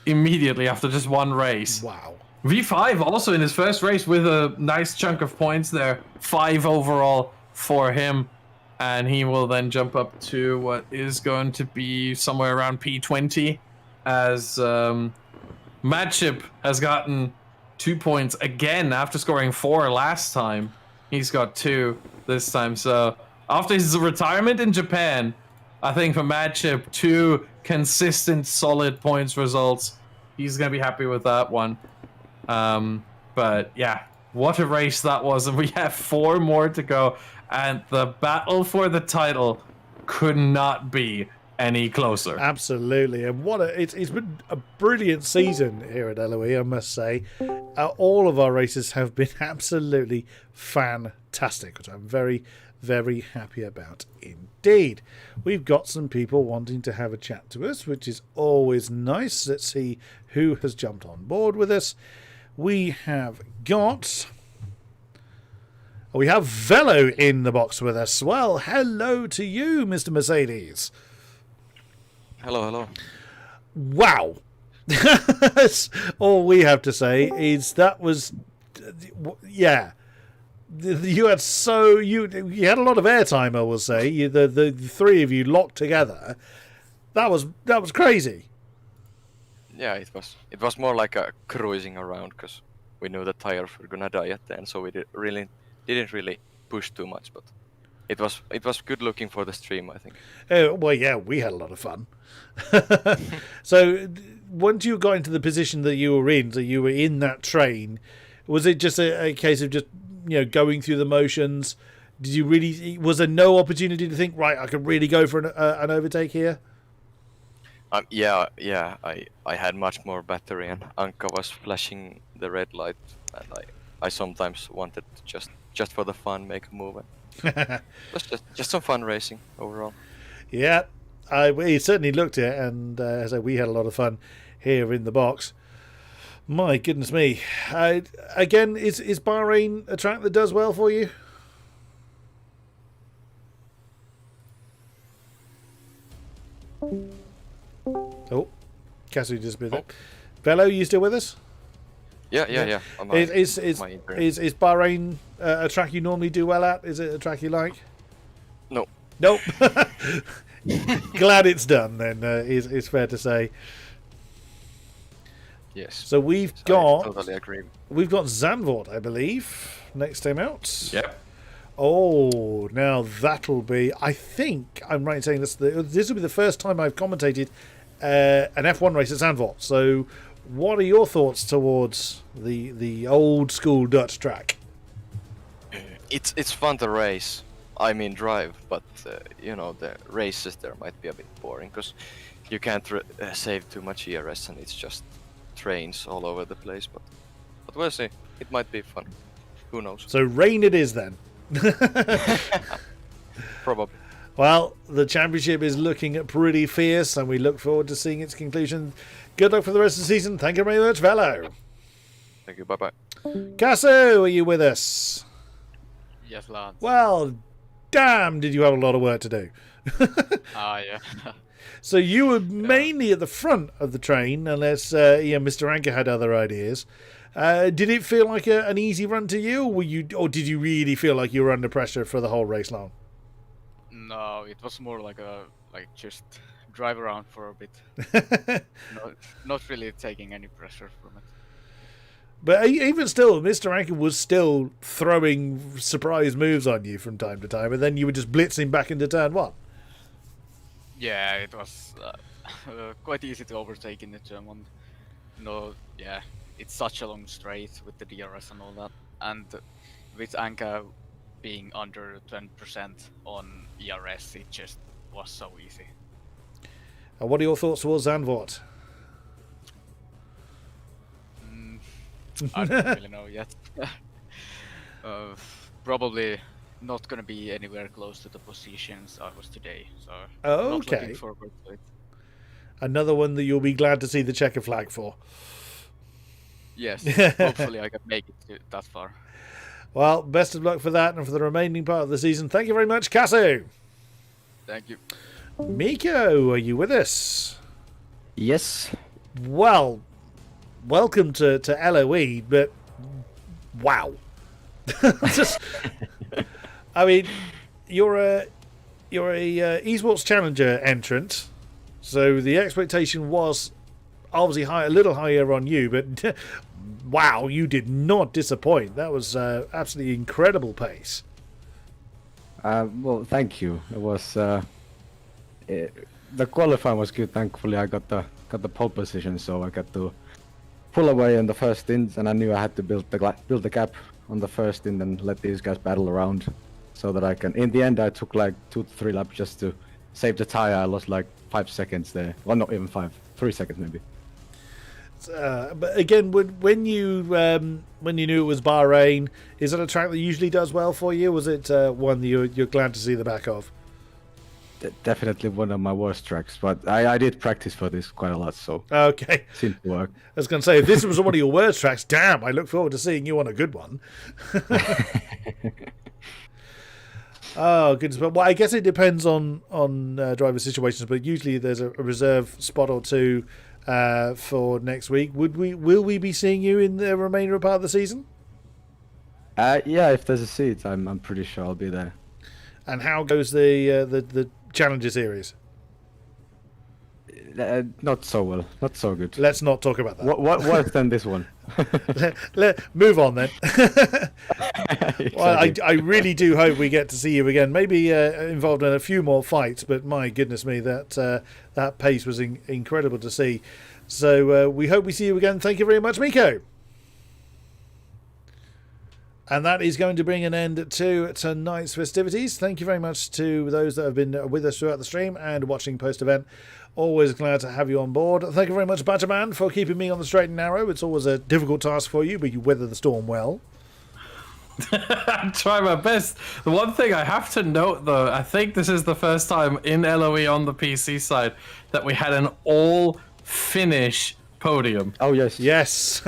immediately after just 1 race. Wow. V5 also in his first race with a nice chunk of points there. 5 overall for him. And he will then jump up to what is going to be somewhere around P20 as Madship has gotten 2 points again after scoring 4 last time. He's got 2 this time. So after his retirement in Japan, I think for matchup 2, consistent, solid points results. He's going to be happy with that one. But yeah, what a race that was. And we have 4 more to go. And the battle for the title could not be any closer. Absolutely. And it's been a brilliant season here at LOE, I must say. All of our races have been absolutely fantastic, which I'm very, very happy about indeed. We've got some people wanting to have a chat to us, which is always nice. Let's see who has jumped on board with us. We have Velo in the box with us. Well, hello to you, Mr. Mercedes. Hello. Wow. That's all we have to say is that was, yeah. You had you had a lot of airtime, I will say. The 3 of you locked together. That was crazy. Yeah, it was more like a cruising around because we knew the tires were gonna die at the end, so we didn't really push too much. But it was good looking for the stream, I think. Well, yeah, we had a lot of fun. So once you got into the position that you were in, so you were in that train, was it just a case of just going through the motions? Was there no opportunity to think, right, I could really go for an overtake here? Yeah. I had much more battery, and Anka was flashing the red light, and I sometimes wanted to just for the fun make a move. It was just some fun racing overall. Yeah, we certainly looked at it, and as I said, we had a lot of fun here in the box. My goodness me! Again, is Bahrain a track that does well for you? Oh, Cassie just been there. Velo, you still with us? Yeah. Is Bahrain a track you normally do well at? Is it a track you like? No. Nope. Glad it's done then, is fair to say. Yes. So I totally agree. We've got Zandvoort, I believe, next time out. Yep. Oh, now that'll be, I think I'm right in saying this will be the first time I've commentated an F1 race at Zandvoort. So what are your thoughts towards the old school Dutch track? It's fun to race. I mean drive, but the races there might be a bit boring because you can't save too much ERS, and it's just trains all over the place. But we'll see. It might be fun. Who knows? So rain it is then. Probably. Well, the championship is looking pretty fierce, and we look forward to seeing its conclusion. Good luck for the rest of the season. Thank you very much, Velo. Thank you. Bye. Casso, are you with us? Yes, Lance. Well, damn, did you have a lot of work to do? Yeah. So you were mainly at the front of the train, unless Mr. Anker had other ideas. Did it feel like an easy run to you, or did you really feel like you were under pressure for the whole race long? No, it was more like just drive around for a bit. Not really taking any pressure from it. But even still, Mr. Anker was still throwing surprise moves on you from time to time, and then you were just blitzing back into turn 1. Yeah, it was quite easy to overtake in the turn 1. It's such a long straight with the DRS and all that, and with Anka being under 20% on ERS, it just was so easy. And what are your thoughts towards Zandvoort? I don't really know yet. Probably not gonna be anywhere close to the positions I was today, so not looking forward to it. Another one that you'll be glad to see the checker flag for. Yes, hopefully I can make it that far. Well, best of luck for that and for the remaining part of the season. Thank you very much, Casso. Thank you. Miko, are you with us? Yes. Well, welcome to LOE, but wow. I mean, you're a esports challenger entrant, so the expectation was obviously a little higher on you, but wow, you did not disappoint. That was absolutely incredible pace. Well, thank you. It was the qualifying was good. Thankfully, I got the pole position, so I got to pull away in the first stint, and I knew I had to build the gap on the first stint and let these guys battle around, so that I can. In the end, I took like 2 to 3 laps just to save the tire. I lost like 5 seconds there. Well, not even 5, 3 seconds maybe. But again, when you knew it was Bahrain, is it a track that usually does well for you? Was it one that you're glad to see the back of? Definitely one of my worst tracks, but I did practice for this quite a lot, so Okay. seemed to work. I was going to say, if this was one of your worst tracks, damn, I look forward to seeing you on a good one. Oh, goodness. But well, I guess it depends on driver situations, but usually there's a reserve spot or two for next week. Will we be seeing you in the remainder part of the season? Yeah, if there's a seat, I'm pretty sure I'll be there. And how goes the Challenger series? Not so well, not so good. Let's not talk about that. What worse than this one? Move on then. Exactly. Well, I really do hope we get to see you again. Maybe involved in a few more fights, but my goodness me, that pace was incredible to see. So we hope we see you again. Thank you very much, Miko. And that is going to bring an end to tonight's festivities. Thank you very much to those that have been with us throughout the stream and watching post-event. Always glad to have you on board. Thank you very much, Badgerman, for keeping me on the straight and narrow. It's always a difficult task for you, but you weather the storm well. I'm trying my best. The one thing I have to note, though, I think this is the first time in LOE on the PC side that we had an all-finish podium. Oh yes.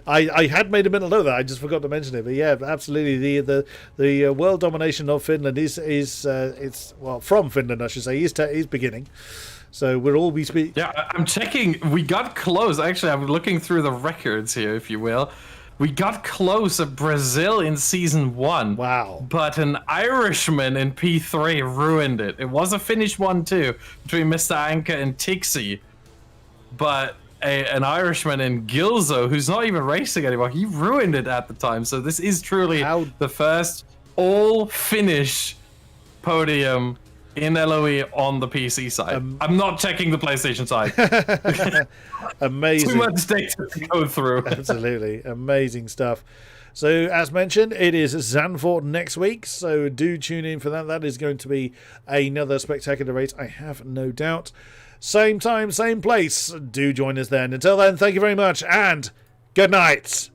I had made a mental note of that. I just forgot to mention it. But yeah, absolutely. The world domination of Finland is from Finland, I should say, is beginning. So we'll all be Yeah, I'm checking. We got close. Actually, I'm looking through the records here, if you will. We got close at Brazil in season 1. Wow. But an Irishman in P3 ruined it. It was a Finnish 1-2 between Mr. Anka and Tixie. But an Irishman in Gilzo, who's not even racing anymore, he ruined it at the time. So this is truly the first all-Finnish podium in LOE on the PC side. I'm not checking the PlayStation side. Amazing. Too much data to go through. Absolutely. Amazing stuff. So, as mentioned, it is Zandvoort next week, so do tune in for that. That is going to be another spectacular race, I have no doubt. Same time, same place. Do join us then. Until then, thank you very much, and good night.